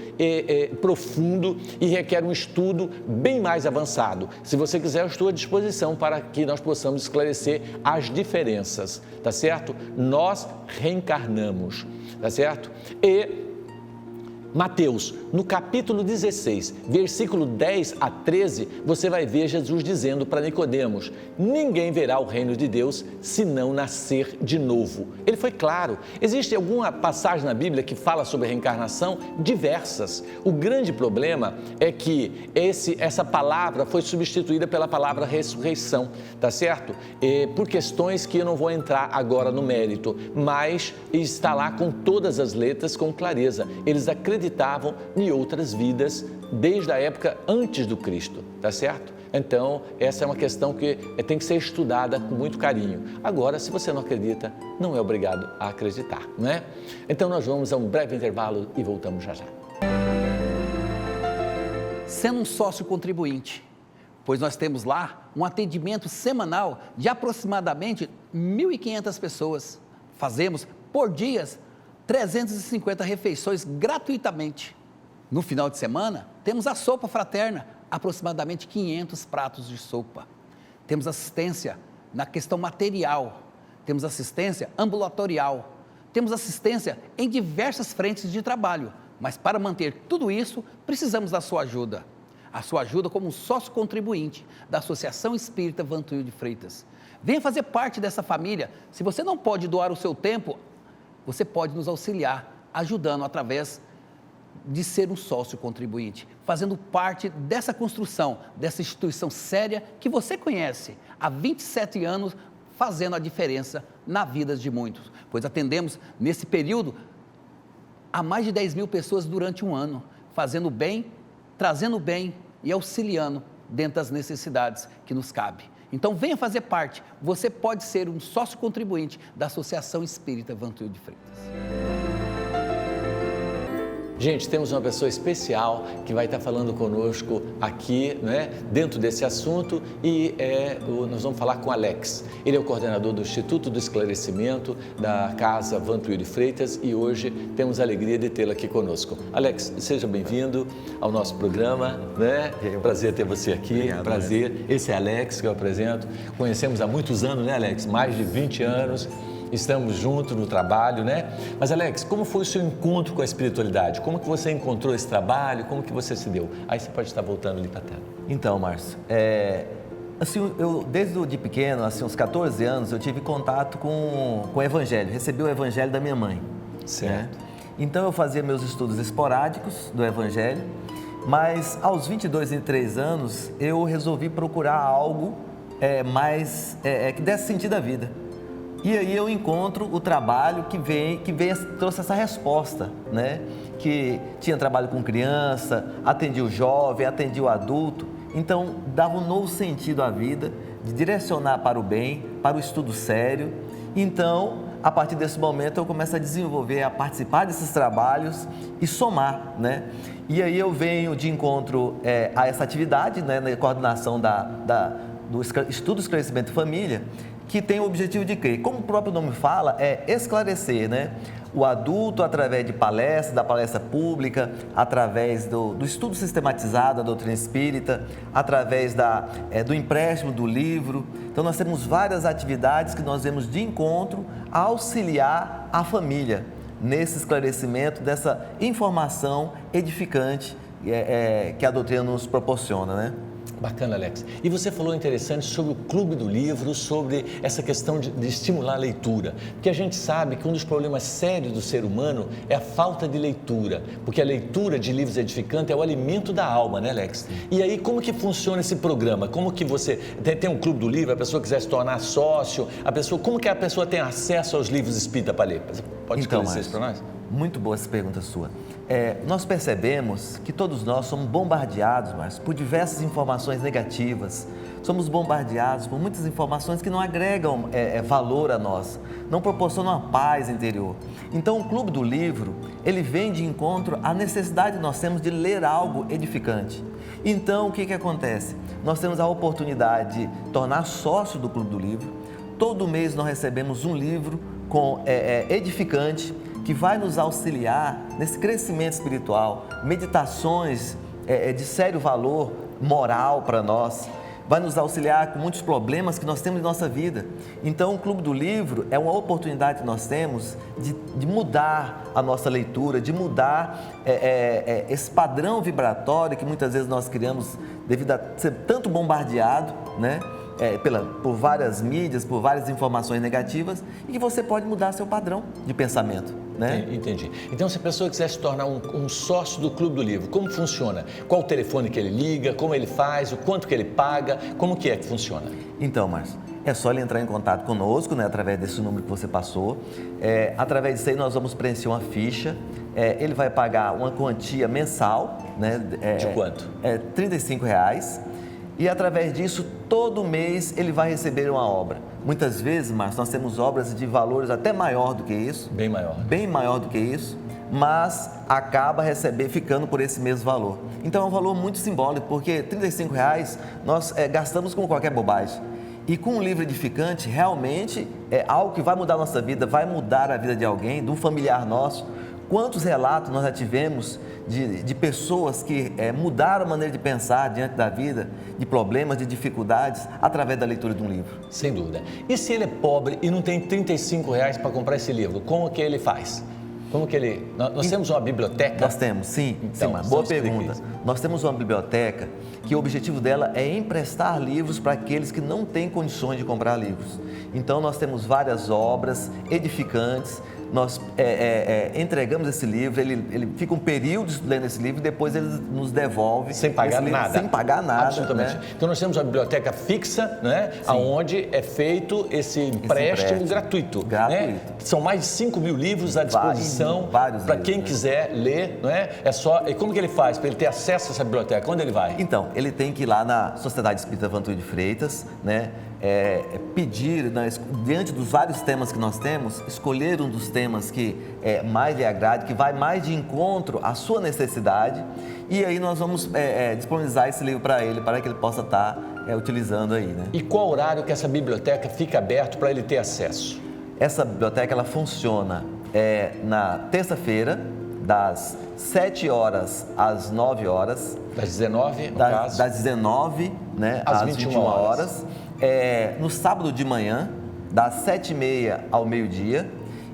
profundo e requer um estudo bem mais avançado. Se você quiser, eu estou à disposição para que nós possamos esclarecer as diferenças, tá certo? Nós reencarnamos, tá certo? E Mateus, no capítulo 16, versículo 10 a 13, você vai ver Jesus dizendo para Nicodemos: ninguém verá o reino de Deus se não nascer de novo. Ele foi claro. Existe alguma passagem na Bíblia que fala sobre reencarnação? Diversas. O grande problema é que essa palavra foi substituída pela palavra ressurreição, tá certo? Por questões que eu não vou entrar agora no mérito, mas está lá com todas as letras com clareza. Eles acreditavam em outras vidas desde a época antes do Cristo, tá certo? Então, essa é uma questão que tem que ser estudada com muito carinho. Agora, se você não acredita, não é obrigado a acreditar, não é? Então, nós vamos a um breve intervalo e voltamos já já. Sendo um sócio contribuinte, pois nós temos lá um atendimento semanal de aproximadamente 1.500 pessoas. Fazemos por dias 350 refeições gratuitamente. No final de semana, temos a sopa fraterna, aproximadamente 500 pratos de sopa. Temos assistência na questão material, temos assistência ambulatorial, temos assistência em diversas frentes de trabalho, mas para manter tudo isso, precisamos da sua ajuda. A sua ajuda como sócio contribuinte da Associação Espírita Vantuil de Freitas. Venha fazer parte dessa família. Se você não pode doar o seu tempo, você pode nos auxiliar, ajudando através de ser um sócio contribuinte, fazendo parte dessa construção, dessa instituição séria que você conhece há 27 anos, fazendo a diferença na vida de muitos. Pois atendemos, nesse período, a mais de 10 mil pessoas durante um ano, fazendo bem, trazendo bem e auxiliando dentro das necessidades que nos cabe. Então, venha fazer parte. Você pode ser um sócio contribuinte da Associação Espírita Vantuil de Freitas. Gente, temos uma pessoa especial que vai estar falando conosco aqui, né, dentro desse assunto, e nós vamos falar com Alex. Ele é o coordenador do Instituto do Esclarecimento da Casa Vantuil de Freitas e hoje temos a alegria de tê-lo aqui conosco. Alex, seja bem-vindo ao nosso programa, né? É um prazer ter você aqui. Obrigado, prazer. Né? Esse é Alex que eu apresento. Conhecemos há muitos anos, né, Alex? Mais de 20 anos. Estamos juntos no trabalho, né? Mas, Alex, como foi o seu encontro com a espiritualidade? Como que você encontrou esse trabalho? Como que você se deu? Aí você pode estar voltando ali para a tela. Então, Márcio, assim, eu desde de pequeno, assim, uns 14 anos, eu tive contato com o Evangelho. Recebi o Evangelho da minha mãe. Certo. Né? Então, eu fazia meus estudos esporádicos do Evangelho, mas aos 22 e 23 anos, eu resolvi procurar algo que desse sentido à vida. E aí eu encontro o trabalho que trouxe essa resposta, né? Que tinha trabalho com criança, atendia o jovem, atendia o adulto. Então, dava um novo sentido à vida, de direcionar para o bem, para o estudo sério. Então, a partir desse momento, eu começo a desenvolver, a participar desses trabalhos e somar, né? E aí eu venho de encontro a essa atividade, né? Na coordenação do Estudo Esclarecimento Família, que tem o objetivo de quê? Como o próprio nome fala, é esclarecer, né? O adulto através de palestras, da palestra pública, através do estudo sistematizado da doutrina espírita, através do empréstimo do livro. Então, nós temos várias atividades que nós vemos de encontro a auxiliar a família nesse esclarecimento dessa informação edificante que a doutrina nos proporciona, né? Bacana, Alex. E você falou interessante sobre o Clube do Livro, sobre essa questão de estimular a leitura. Porque a gente sabe que um dos problemas sérios do ser humano é a falta de leitura. Porque a leitura de livros edificantes é o alimento da alma, né, Alex? E aí, como que funciona esse programa? Como que você... Tem um Clube do Livro, a pessoa quiser se tornar sócio, como que a pessoa tem acesso aos livros espírita para ler? Você pode esclarecer isso para nós? Muito boa essa pergunta sua. Nós percebemos que todos nós somos bombardeados, Márcio, por diversas informações negativas. Somos bombardeados por muitas informações que não agregam valor a nós, não proporcionam uma paz interior. Então, o Clube do Livro, ele vem de encontro à necessidade que nós temos de ler algo edificante. Então, o que acontece? Nós temos a oportunidade de tornar sócio do Clube do Livro. Todo mês nós recebemos um livro edificante, que vai nos auxiliar nesse crescimento espiritual, meditações de sério valor moral para nós, vai nos auxiliar com muitos problemas que nós temos em nossa vida. Então, o Clube do Livro é uma oportunidade que nós temos de mudar a nossa leitura, de mudar esse padrão vibratório que muitas vezes nós criamos devido a ser tanto bombardeado, né? Por várias mídias, por várias informações negativas, e que você pode mudar seu padrão de pensamento, né? Entendi. Então, se a pessoa quiser se tornar um sócio do Clube do Livro, como funciona? Qual o telefone que ele liga? Como ele faz? O quanto que ele paga? Como que funciona? Então, Márcio, é só ele entrar em contato conosco, né, através desse número que você passou. Através disso aí nós vamos preencher uma ficha. Ele vai pagar uma quantia mensal, né? De quanto? R$35. E através disso, todo mês ele vai receber uma obra. Muitas vezes, Márcio, nós temos obras de valores até maior do que isso. Bem maior. Bem maior do que isso, mas acaba ficando por esse mesmo valor. Então é um valor muito simbólico, porque R$35 nós gastamos com qualquer bobagem. E com um livro edificante, realmente é algo que vai mudar a nossa vida, vai mudar a vida de alguém, de um familiar nosso. Quantos relatos nós já tivemos de pessoas que mudaram a maneira de pensar diante da vida, de problemas, de dificuldades, através da leitura de um livro? Sem dúvida. E se ele é pobre e não tem R$35 para comprar esse livro, como que ele faz? Como que ele... Nós temos uma biblioteca? Nós temos, sim. Então, sim, boa pergunta. Nós temos uma biblioteca que o objetivo dela é emprestar livros para aqueles que não têm condições de comprar livros. Então, nós temos várias obras edificantes. Nós entregamos esse livro, ele fica um período lendo esse livro e depois ele nos devolve. Sem pagar nada. Sem pagar nada. Absolutamente. Né? Então nós temos uma biblioteca fixa, né? Onde é feito esse empréstimo gratuito. Né? São mais de 5.000 livros à disposição para quem quiser ler. Né? E como que ele faz para ele ter acesso a essa biblioteca? Onde ele vai? Então, ele tem que ir lá na Sociedade Espírita Vantuílio de Freitas, né? Pedir, diante dos vários temas que nós temos, escolher um dos temas que mais lhe agrade, que vai mais de encontro à sua necessidade, e aí nós vamos disponibilizar esse livro para ele, para que ele possa estar utilizando aí, né? E qual horário que essa biblioteca fica aberta para ele ter acesso? Essa biblioteca, ela funciona na terça-feira, das 7 horas às 9 horas. Das 19, no caso? Das 19, né, às 21 horas. No sábado de manhã, das 7h30 ao meio-dia,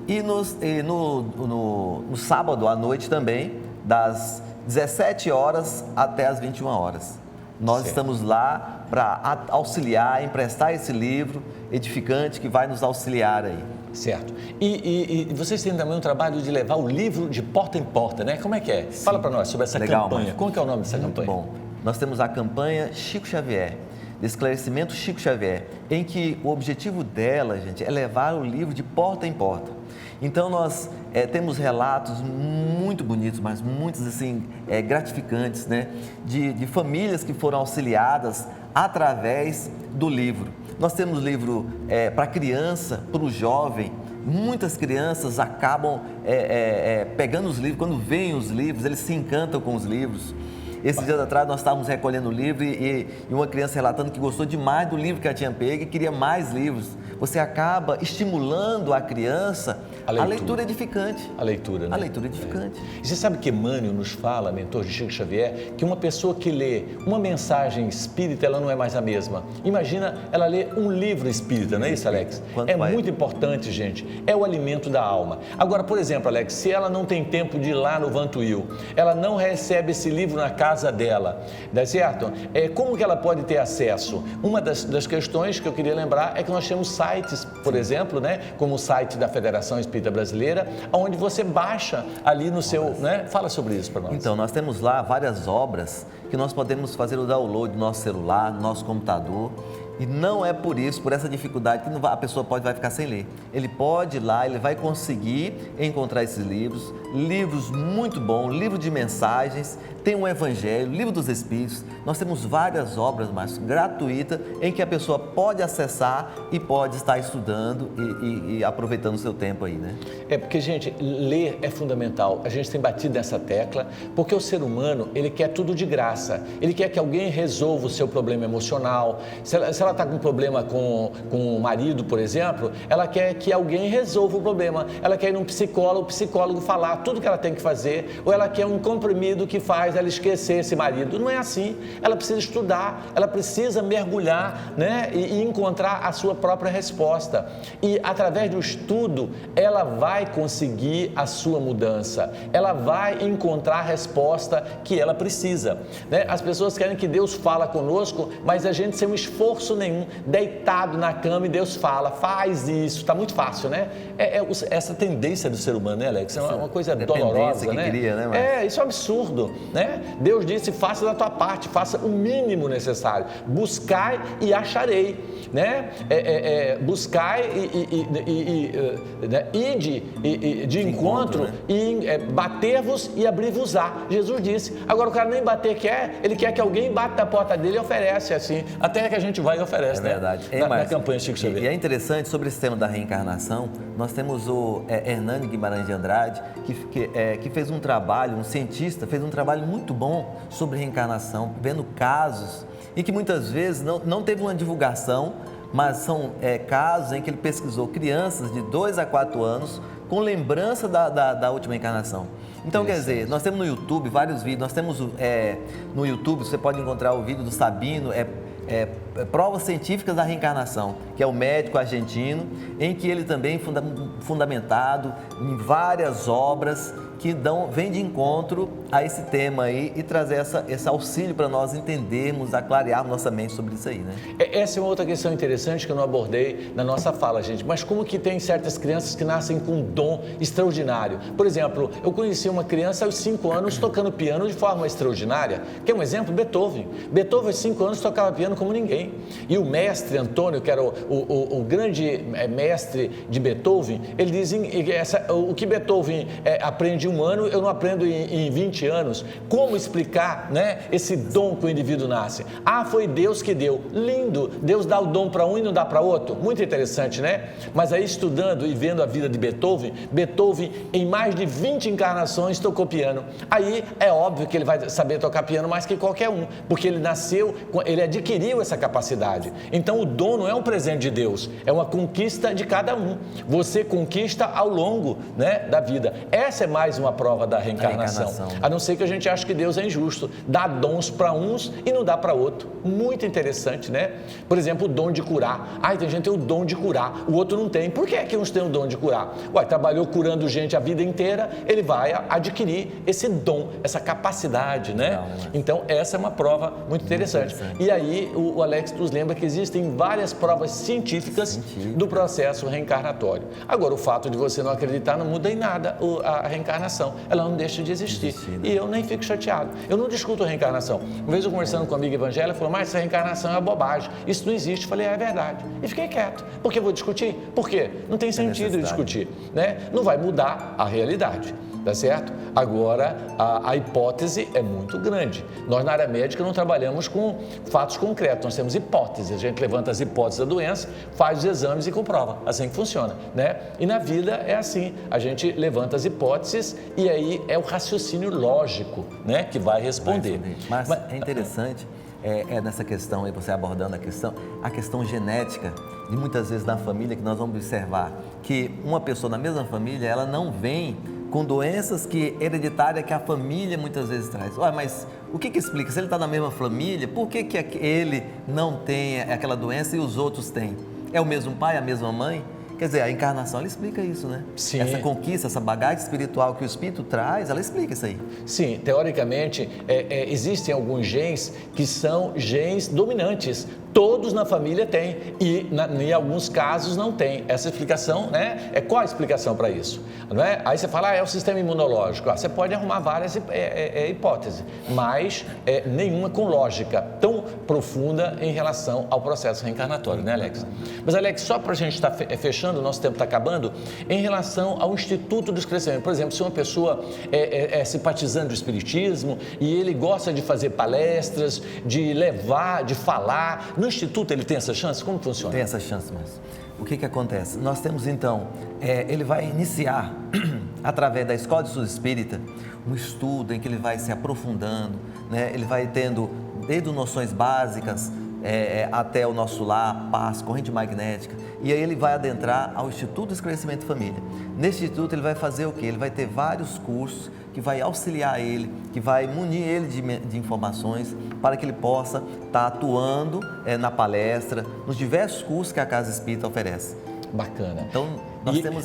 e no sábado à noite também, das 17 horas até as 21 horas. Nós estamos lá para auxiliar, emprestar esse livro edificante que vai nos auxiliar aí. Certo. E vocês têm também um trabalho de levar o livro de porta em porta, né? Como é que é? Sim. Fala para nós sobre essa campanha. Como que é o nome dessa campanha? Bom, nós temos a campanha Chico Xavier, de esclarecimento Chico Xavier, em que o objetivo dela, gente, é levar o livro de porta em porta. Então, nós temos relatos muito bonitos, mas muitos, assim, gratificantes, né? De famílias que foram auxiliadas através do livro. Nós temos livro para criança, para o jovem. Muitas crianças acabam pegando os livros, quando veem os livros, eles se encantam com os livros. Esses dias atrás nós estávamos recolhendo o livro e uma criança relatando que gostou demais do livro que ela tinha pego e queria mais livros, você acaba estimulando a criança a leitura edificante. A leitura, né? A leitura edificante. E você sabe que Emmanuel nos fala, mentor de Chico Xavier, que uma pessoa que lê uma mensagem espírita, ela não é mais a mesma. Imagina ela ler um livro espírita, não é isso, Alex? Muito importante, gente. É o alimento da alma. Agora, por exemplo, Alex, se ela não tem tempo de ir lá no Vantuil, ela não recebe esse livro na casa dela, dá certo? Como que ela pode ter acesso? Uma das questões que eu queria lembrar é que nós temos sites, por exemplo, né, como o site da Federação Espírita Brasileira, onde você baixa ali no seu, né? Fala sobre isso para nós. Então, nós temos lá várias obras que nós podemos fazer o download no nosso celular, no nosso computador. E não é por isso, por essa dificuldade, que a pessoa vai ficar sem ler. Ele pode ir lá, ele vai conseguir encontrar esses livros muito bons, livro de mensagens, tem um Evangelho, livro dos Espíritos. Nós temos várias obras, Márcio, gratuitas, em que a pessoa pode acessar e pode estar estudando e aproveitando o seu tempo aí, né? Porque, gente, ler é fundamental. A gente tem batido nessa tecla, porque o ser humano, ele quer tudo de graça. Ele quer que alguém resolva o seu problema emocional. Se ela está com um problema com o marido, por exemplo, ela quer que alguém resolva o problema. Ela quer ir num psicólogo, o psicólogo falar tudo que ela tem que fazer, ou ela quer um comprimido que faz ela esquecer esse marido. Não é assim. Ela precisa estudar, ela precisa mergulhar, né, e encontrar a sua própria resposta. E através do estudo, ela vai conseguir a sua mudança. Ela vai encontrar a resposta que ela precisa, né? As pessoas querem que Deus fala conosco, mas a gente sem um esforço nenhum, deitado na cama e Deus fala, faz isso, está muito fácil, né? Essa tendência do ser humano, né, Alex? É uma coisa dolorosa, né? Cria, né, isso é um absurdo, né? Deus disse, faça da tua parte, faça o mínimo necessário, buscai e acharei, né? Buscai ide de encontro, né? E bater-vos e abrir-vos-á. Jesus disse. Agora o cara nem bater quer, ele quer que alguém bata na porta dele e oferece assim, até que a gente vai e oferece, né? Verdade. Na campanha Chico Xavier. E é interessante, sobre esse tema da reencarnação, nós temos o Hernani Guimarães de Andrade, que fez um trabalho, um cientista, fez um trabalho muito bom sobre reencarnação, vendo casos e que muitas vezes não teve uma divulgação, mas são casos em que ele pesquisou crianças de 2 a 4 anos com lembrança da última encarnação. Então, quer dizer, nós temos no YouTube vários vídeos, nós temos no YouTube, você pode encontrar o vídeo do Sabino, provas científicas da reencarnação, que é o médico argentino, em que ele também fundamentado em várias obras que vem de encontro a esse tema aí e trazer esse auxílio para nós entendermos, clarearmos nossa mente sobre isso aí, né? Essa é uma outra questão interessante que eu não abordei na nossa fala, gente, mas como que tem certas crianças que nascem com um dom extraordinário? Por exemplo, eu conheci uma criança aos 5 anos tocando piano de forma extraordinária. Quer um exemplo? Beethoven. Beethoven aos 5 anos tocava piano como ninguém. E o mestre Antônio, que era o grande mestre de Beethoven, ele diz o que Beethoven aprende em 1 ano, eu não aprendo em 20 anos. Como explicar, né, esse dom que o indivíduo nasce? Foi Deus que deu. Lindo! Deus dá o dom para um e não dá para outro. Muito interessante, né? Mas aí estudando e vendo a vida de Beethoven, em mais de 20 encarnações tocou piano. Aí é óbvio que ele vai saber tocar piano mais que qualquer um, porque ele ele adquiriu essa capacidade. Então o dom não é um presente de Deus, é uma conquista de cada um. Você conquista ao longo, né, da vida. Essa é mais uma prova da reencarnação. A não ser que a gente ache que Deus é injusto, dá dons para uns e não dá para outro. Muito interessante, né? Por exemplo, o dom de curar. Tem gente que tem o dom de curar, o outro não tem. Por que é que uns têm o dom de curar? Trabalhou curando gente a vida inteira, ele vai adquirir esse dom, essa capacidade, né? Então, essa é uma prova muito interessante. E aí, o Alex nos lembra que existem várias provas científicas do processo reencarnatório. Agora, o fato de você não acreditar não muda em nada a reencarnação. Ela não deixa de existir. E eu nem fico chateado. Eu não discuto a reencarnação. Uma vez eu conversando com a amiga evangélica, falou, mas essa reencarnação é uma bobagem. Isso não existe. Eu falei, é verdade. E fiquei quieto. Por que eu vou discutir? Por quê? Não tem sentido discutir, né? Não vai mudar a realidade. Tá certo? Agora, a hipótese é muito grande. Nós, na área médica, não trabalhamos com fatos concretos, nós temos hipóteses. A gente levanta as hipóteses da doença, faz os exames e comprova. Assim que funciona, né? E na vida é assim. A gente levanta as hipóteses e aí é o raciocínio lógico, né, que vai responder. Mas é interessante, nessa questão aí, você abordando a questão genética, e muitas vezes na família, que nós vamos observar que uma pessoa na mesma família, ela não vem com doenças hereditárias que a família muitas vezes traz. Olha, mas o que explica? Se ele está na mesma família, por que ele não tem aquela doença e os outros têm? É o mesmo pai, a mesma mãe? Quer dizer, a encarnação, ela explica isso, né? Sim. Essa conquista, essa bagagem espiritual que o Espírito traz, ela explica isso aí. Sim, teoricamente, existem alguns genes que são genes dominantes. Todos na família têm e em alguns casos não tem. Essa explicação, né? Qual a explicação para isso? Não é? Aí você fala, é o sistema imunológico. Você pode arrumar várias hipóteses, mas nenhuma com lógica tão profunda em relação ao processo reencarnatório, né, Alex? Mas, Alex, só para a gente estar fechando, o nosso tempo está acabando, em relação ao Instituto do Esclarecimento. Por exemplo, se uma pessoa é simpatizante do Espiritismo e ele gosta de fazer palestras, de levar, de falar, no Instituto ele tem essa chance? Como funciona? Tem essa chance, mas o que acontece? Nós temos então, ele vai iniciar, através da Escola de Estudo Espírita, um estudo em que ele vai se aprofundando, né? Ele vai tendo desde noções básicas, até o nosso lar, paz, corrente magnética, e aí ele vai adentrar ao Instituto do Esclarecimento de Família. Neste instituto ele vai fazer o quê? Ele vai ter vários cursos que vai auxiliar ele, que vai munir ele de informações para que ele possa estar atuando na palestra, nos diversos cursos que a Casa Espírita oferece. Bacana. Então, nós temos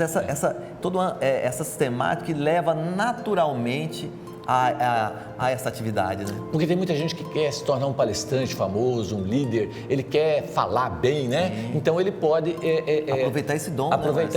toda essa sistemática que leva naturalmente a essa atividade, né? Porque tem muita gente que quer se tornar um palestrante famoso, um líder, ele quer falar bem, né? Sim. Então ele pode aproveitar esse dom,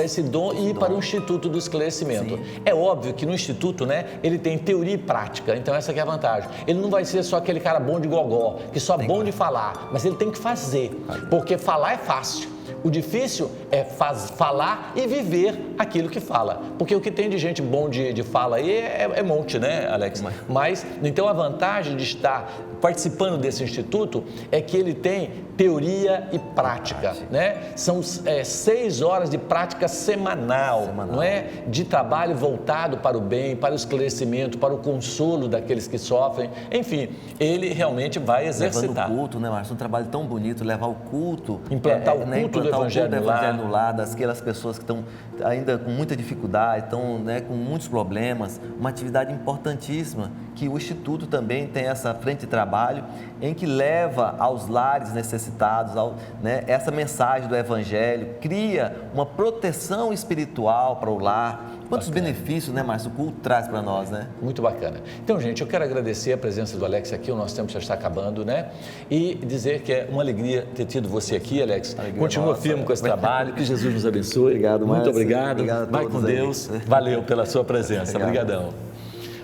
esse dom e ir para o Instituto do Esclarecimento. Sim. É óbvio que no Instituto, né, ele tem teoria e prática, então essa que é a vantagem. Ele não vai ser só aquele cara bom de gogó, que só é bom de falar, mas ele tem que fazer, porque falar é fácil. O difícil é falar e viver aquilo que fala. Porque o que tem de gente bom de fala aí é monte, né, Alex? Mas, então, a vantagem de estar participando desse instituto é que ele tem teoria e prática, né? São 6 horas de prática semanal, não é? De trabalho voltado para o bem, para o esclarecimento, para o consolo daqueles que sofrem. Enfim, ele realmente vai exercitar. Levando o culto, né, Márcio? Um trabalho tão bonito, levar o culto. Implantar o culto do Evangelho no lar, daquelas pessoas que estão ainda com muita dificuldade, estão, né, com muitos problemas. Uma atividade importantíssima que o Instituto também tem essa frente de trabalho em que leva aos lares necessitados, né, essa mensagem do Evangelho, cria uma proteção espiritual para o lar. Quantos benefícios, né, Márcio, o culto traz para nós, né? Muito bacana. Então, gente, eu quero agradecer a presença do Alex aqui, o nosso tempo já está acabando, né? E dizer que é uma alegria ter tido você aqui, Alex. Continua firme com esse trabalho, que Jesus nos abençoe. Obrigado, Márcio. Muito obrigado. Vai com Deus. Aí. Valeu pela sua presença. Obrigadão.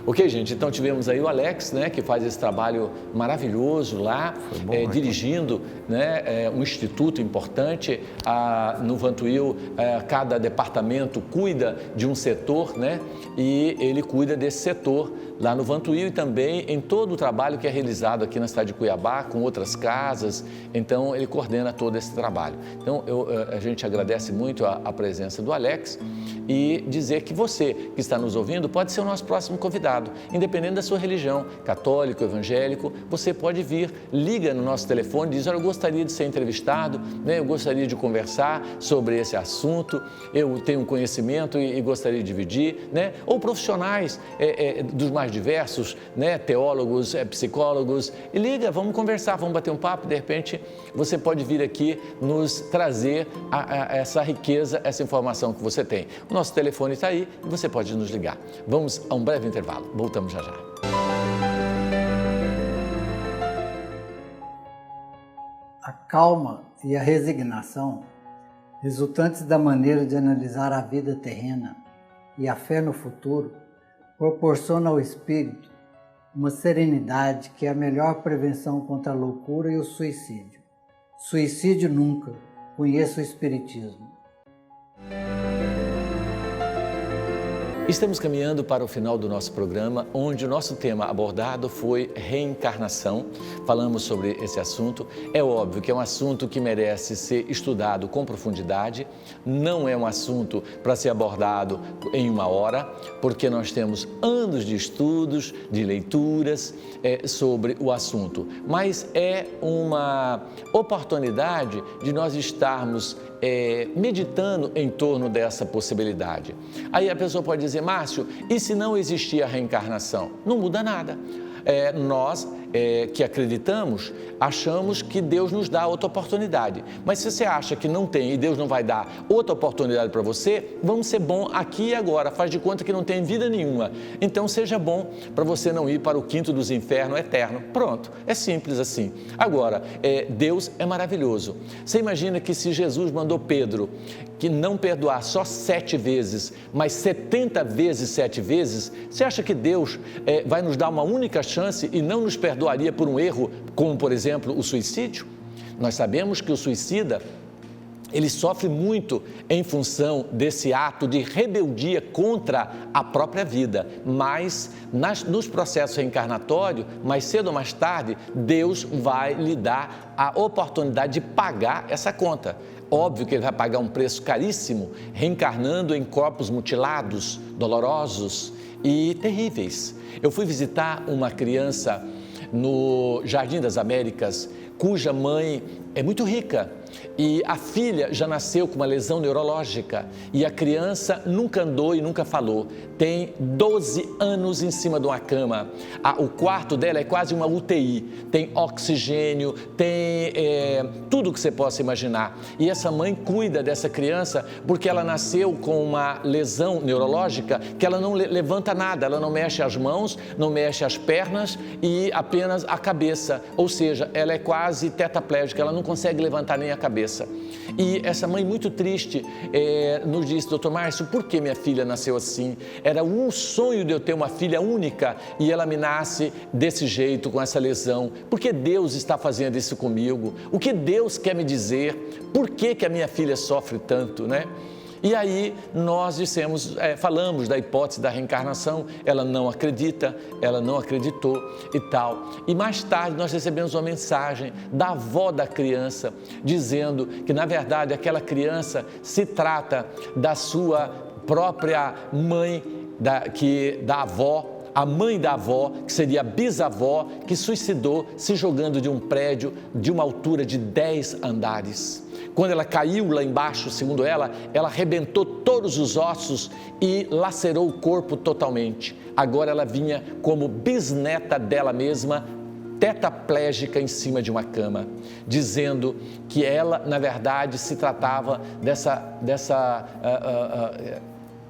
Ok, gente, então tivemos aí o Alex, né, que faz esse trabalho maravilhoso lá, dirigindo, né, um instituto importante. No Vantuil, cada departamento cuida de um setor, né, e ele cuida desse setor lá no Vantuil e também em todo o trabalho que é realizado aqui na cidade de Cuiabá, com outras casas. Então, ele coordena todo esse trabalho. Então, a gente agradece muito a presença do Alex e dizer que você que está nos ouvindo pode ser o nosso próximo convidado, independente da sua religião, católico, evangélico, você pode vir, liga no nosso telefone, diz, olha, eu gostaria de ser entrevistado, né? Eu gostaria de conversar sobre esse assunto, eu tenho um conhecimento e gostaria de dividir, né? Ou profissionais dos mais diversos, né? Teólogos, psicólogos, e liga, vamos conversar, vamos bater um papo, de repente você pode vir aqui nos trazer essa riqueza, essa informação que você tem. O nosso telefone está aí e você pode nos ligar. Vamos a um breve intervalo, voltamos já já. A calma e a resignação, resultantes da maneira de analisar a vida terrena e a fé no futuro, proporciona ao espírito uma serenidade que é a melhor prevenção contra a loucura e o suicídio. Suicídio nunca, conheça o espiritismo. Estamos caminhando para o final do nosso programa, onde o nosso tema abordado foi reencarnação. Falamos sobre esse assunto. É óbvio que é um assunto que merece ser estudado com profundidade. Não é um assunto para ser abordado em uma hora, porque nós temos anos de estudos, de leituras sobre o assunto. Mas é uma oportunidade de nós estarmos meditando em torno dessa possibilidade. Aí a pessoa pode dizer, Márcio, e se não existir a reencarnação? Não muda nada. Nós que acreditamos, achamos que Deus nos dá outra oportunidade. Mas se você acha que não tem e Deus não vai dar outra oportunidade para você, vamos ser bom aqui e agora. Faz de conta que não tem vida nenhuma. Então seja bom para você não ir para o quinto dos infernos eterno. Pronto, é simples assim. Agora, Deus é maravilhoso. Você imagina que se Jesus mandou Pedro que não perdoar só 7 vezes, mas 70 vezes 7 vezes, você acha que Deus vai nos dar uma única chance e não nos perdoaria por um erro, como por exemplo o suicídio? Nós sabemos que o suicida, ele sofre muito em função desse ato de rebeldia contra a própria vida, mas nos processos reencarnatórios, mais cedo ou mais tarde, Deus vai lhe dar a oportunidade de pagar essa conta. Óbvio que ele vai pagar um preço caríssimo, reencarnando em corpos mutilados, dolorosos e terríveis. Eu fui visitar uma criança no Jardim das Américas, cuja mãe é muito rica e a filha já nasceu com uma lesão neurológica e a criança nunca andou e nunca falou. Tem 12 anos em cima de uma cama. O quarto dela é quase uma UTI. Tem oxigênio, tem tudo que você possa imaginar. E essa mãe cuida dessa criança porque ela nasceu com uma lesão neurológica que ela não levanta nada, ela não mexe as mãos, não mexe as pernas e apenas a cabeça. Ou seja, ela é quase tetraplégica, ela não consegue levantar nem a cabeça. E essa mãe muito triste nos disse, doutor Márcio, por que minha filha nasceu assim? Era um sonho de eu ter uma filha única e ela me nasce desse jeito, com essa lesão. Por que Deus está fazendo isso comigo? O que Deus quer me dizer? Por que a minha filha sofre tanto, né? E aí nós dissemos, falamos da hipótese da reencarnação, ela não acredita, ela não acreditou e tal. E mais tarde nós recebemos uma mensagem da avó da criança, dizendo que na verdade aquela criança se trata da sua própria mãe, da avó, a mãe da avó, que seria a bisavó, que suicidou se jogando de um prédio de uma altura de 10 andares. Quando ela caiu lá embaixo, segundo ela arrebentou todos os ossos e lacerou o corpo totalmente. Agora ela vinha como bisneta dela mesma, tetraplégica em cima de uma cama, dizendo que ela, na verdade, se tratava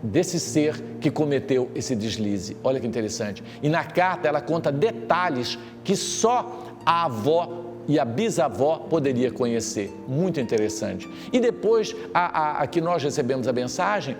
desse ser que cometeu esse deslize. Olha que interessante. E na carta ela conta detalhes que só a avó e a bisavó poderia conhecer. Muito interessante. E depois, que nós recebemos a mensagem,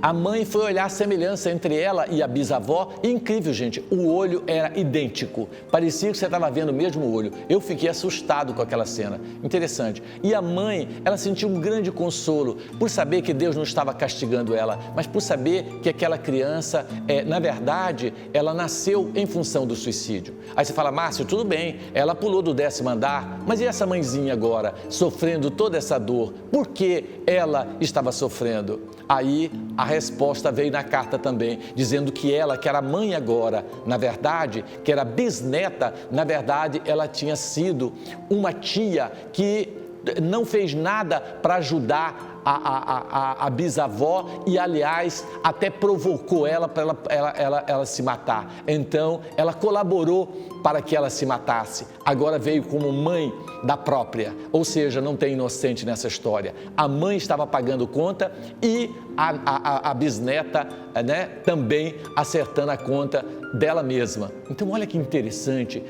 a mãe foi olhar a semelhança entre ela e a bisavó. E incrível, gente, o olho era idêntico. Parecia que você estava vendo o mesmo olho. Eu fiquei assustado com aquela cena. Interessante. E a mãe, ela sentiu um grande consolo por saber que Deus não estava castigando ela, mas por saber que aquela criança, na verdade, ela nasceu em função do suicídio. Aí você fala, Márcio, tudo bem, ela pulou do 10º andar, mas e essa mãezinha agora, sofrendo toda essa dor? Por que ela estava sofrendo? Aí a resposta veio na carta também, dizendo que ela, que era mãe agora, na verdade, que era bisneta, na verdade, ela tinha sido uma tia que não fez nada para ajudar a bisavó e, aliás, até provocou ela para ela se matar. Então, ela colaborou para que ela se matasse. Agora veio como mãe da própria, ou seja, não tem inocente nessa história. A mãe estava pagando conta e a bisneta, né, também acertando a conta dela mesma. Então, olha que interessante,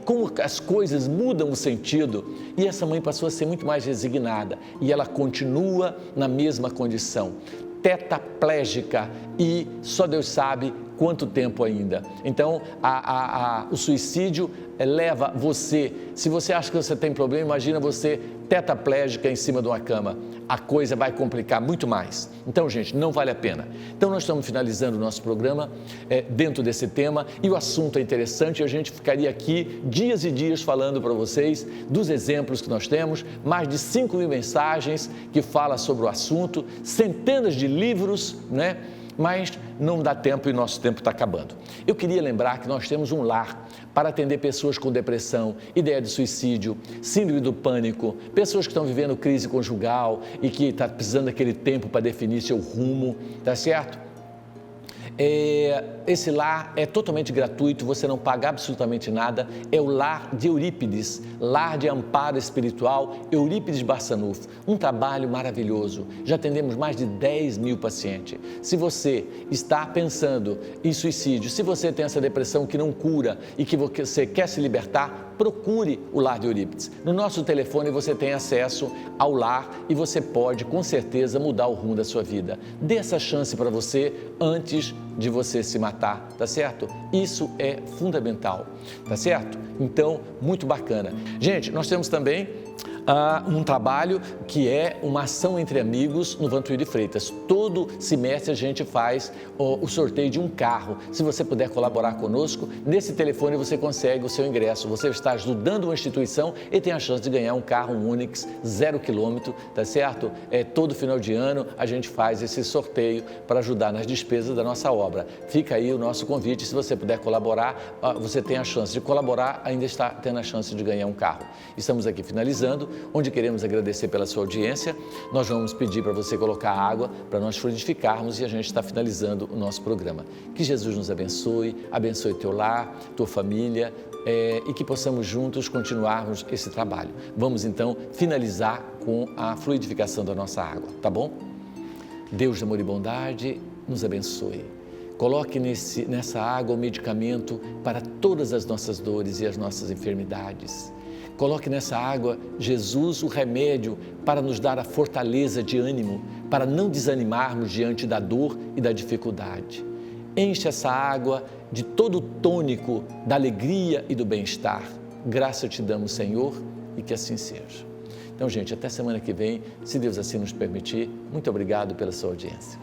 como as coisas mudam o sentido. E essa mãe passou a ser muito mais resignada e ela continua na mesma condição, tetraplégica, e só Deus sabe quanto tempo ainda? Então, o suicídio leva você, se você acha que você tem problema, imagina você tetraplégica em cima de uma cama, a coisa vai complicar muito mais. Então, gente, não vale a pena. Então, nós estamos finalizando o nosso programa dentro desse tema e o assunto é interessante e a gente ficaria aqui dias e dias falando para vocês dos exemplos que nós temos, mais de 5.000 mensagens que falam sobre o assunto, centenas de livros, né? Mas não dá tempo e nosso tempo está acabando. Eu queria lembrar que nós temos um lar para atender pessoas com depressão, ideia de suicídio, síndrome do pânico, pessoas que estão vivendo crise conjugal e que estão precisando daquele tempo para definir seu rumo, tá certo? Esse lar é totalmente gratuito, você não paga absolutamente nada, é o Lar de Eurípides, Lar de Amparo Espiritual Eurípides Barçanufo, um trabalho maravilhoso, já atendemos mais de 10.000 pacientes. Se você está pensando em suicídio, se você tem essa depressão que não cura e que você quer se libertar, procure o Lar de Eurípides. No nosso telefone você tem acesso ao lar e você pode com certeza mudar o rumo da sua vida. Dê essa chance para você antes de você se matar, tá certo? Isso é fundamental, tá certo? Então, muito bacana. Gente, nós temos também um trabalho que é uma ação entre amigos no Vantuil de Freitas. Todo semestre a gente faz o sorteio de um carro. Se você puder colaborar conosco, nesse telefone você consegue o seu ingresso. Você está ajudando uma instituição e tem a chance de ganhar um carro, um Onix 0 km, tá certo? Todo final de ano a gente faz esse sorteio para ajudar nas despesas da nossa obra. Fica aí o nosso convite, se você puder colaborar, você tem a chance de colaborar, ainda está tendo a chance de ganhar um carro. Estamos aqui finalizando, onde queremos agradecer pela sua audiência. Nós vamos pedir para você colocar água para nós fluidificarmos e a gente está finalizando o nosso programa. Que Jesus nos abençoe, abençoe teu lar, tua família e que possamos juntos continuarmos esse trabalho. Vamos então finalizar com a fluidificação da nossa água, tá bom? Deus de amor e bondade nos abençoe. Coloque nessa água o medicamento para todas as nossas dores e as nossas enfermidades. Coloque nessa água, Jesus, o remédio para nos dar a fortaleza de ânimo, para não desanimarmos diante da dor e da dificuldade. Enche essa água de todo o tônico da alegria e do bem-estar. Graça te damos, Senhor, e que assim seja. Então, gente, até semana que vem, se Deus assim nos permitir. Muito obrigado pela sua audiência.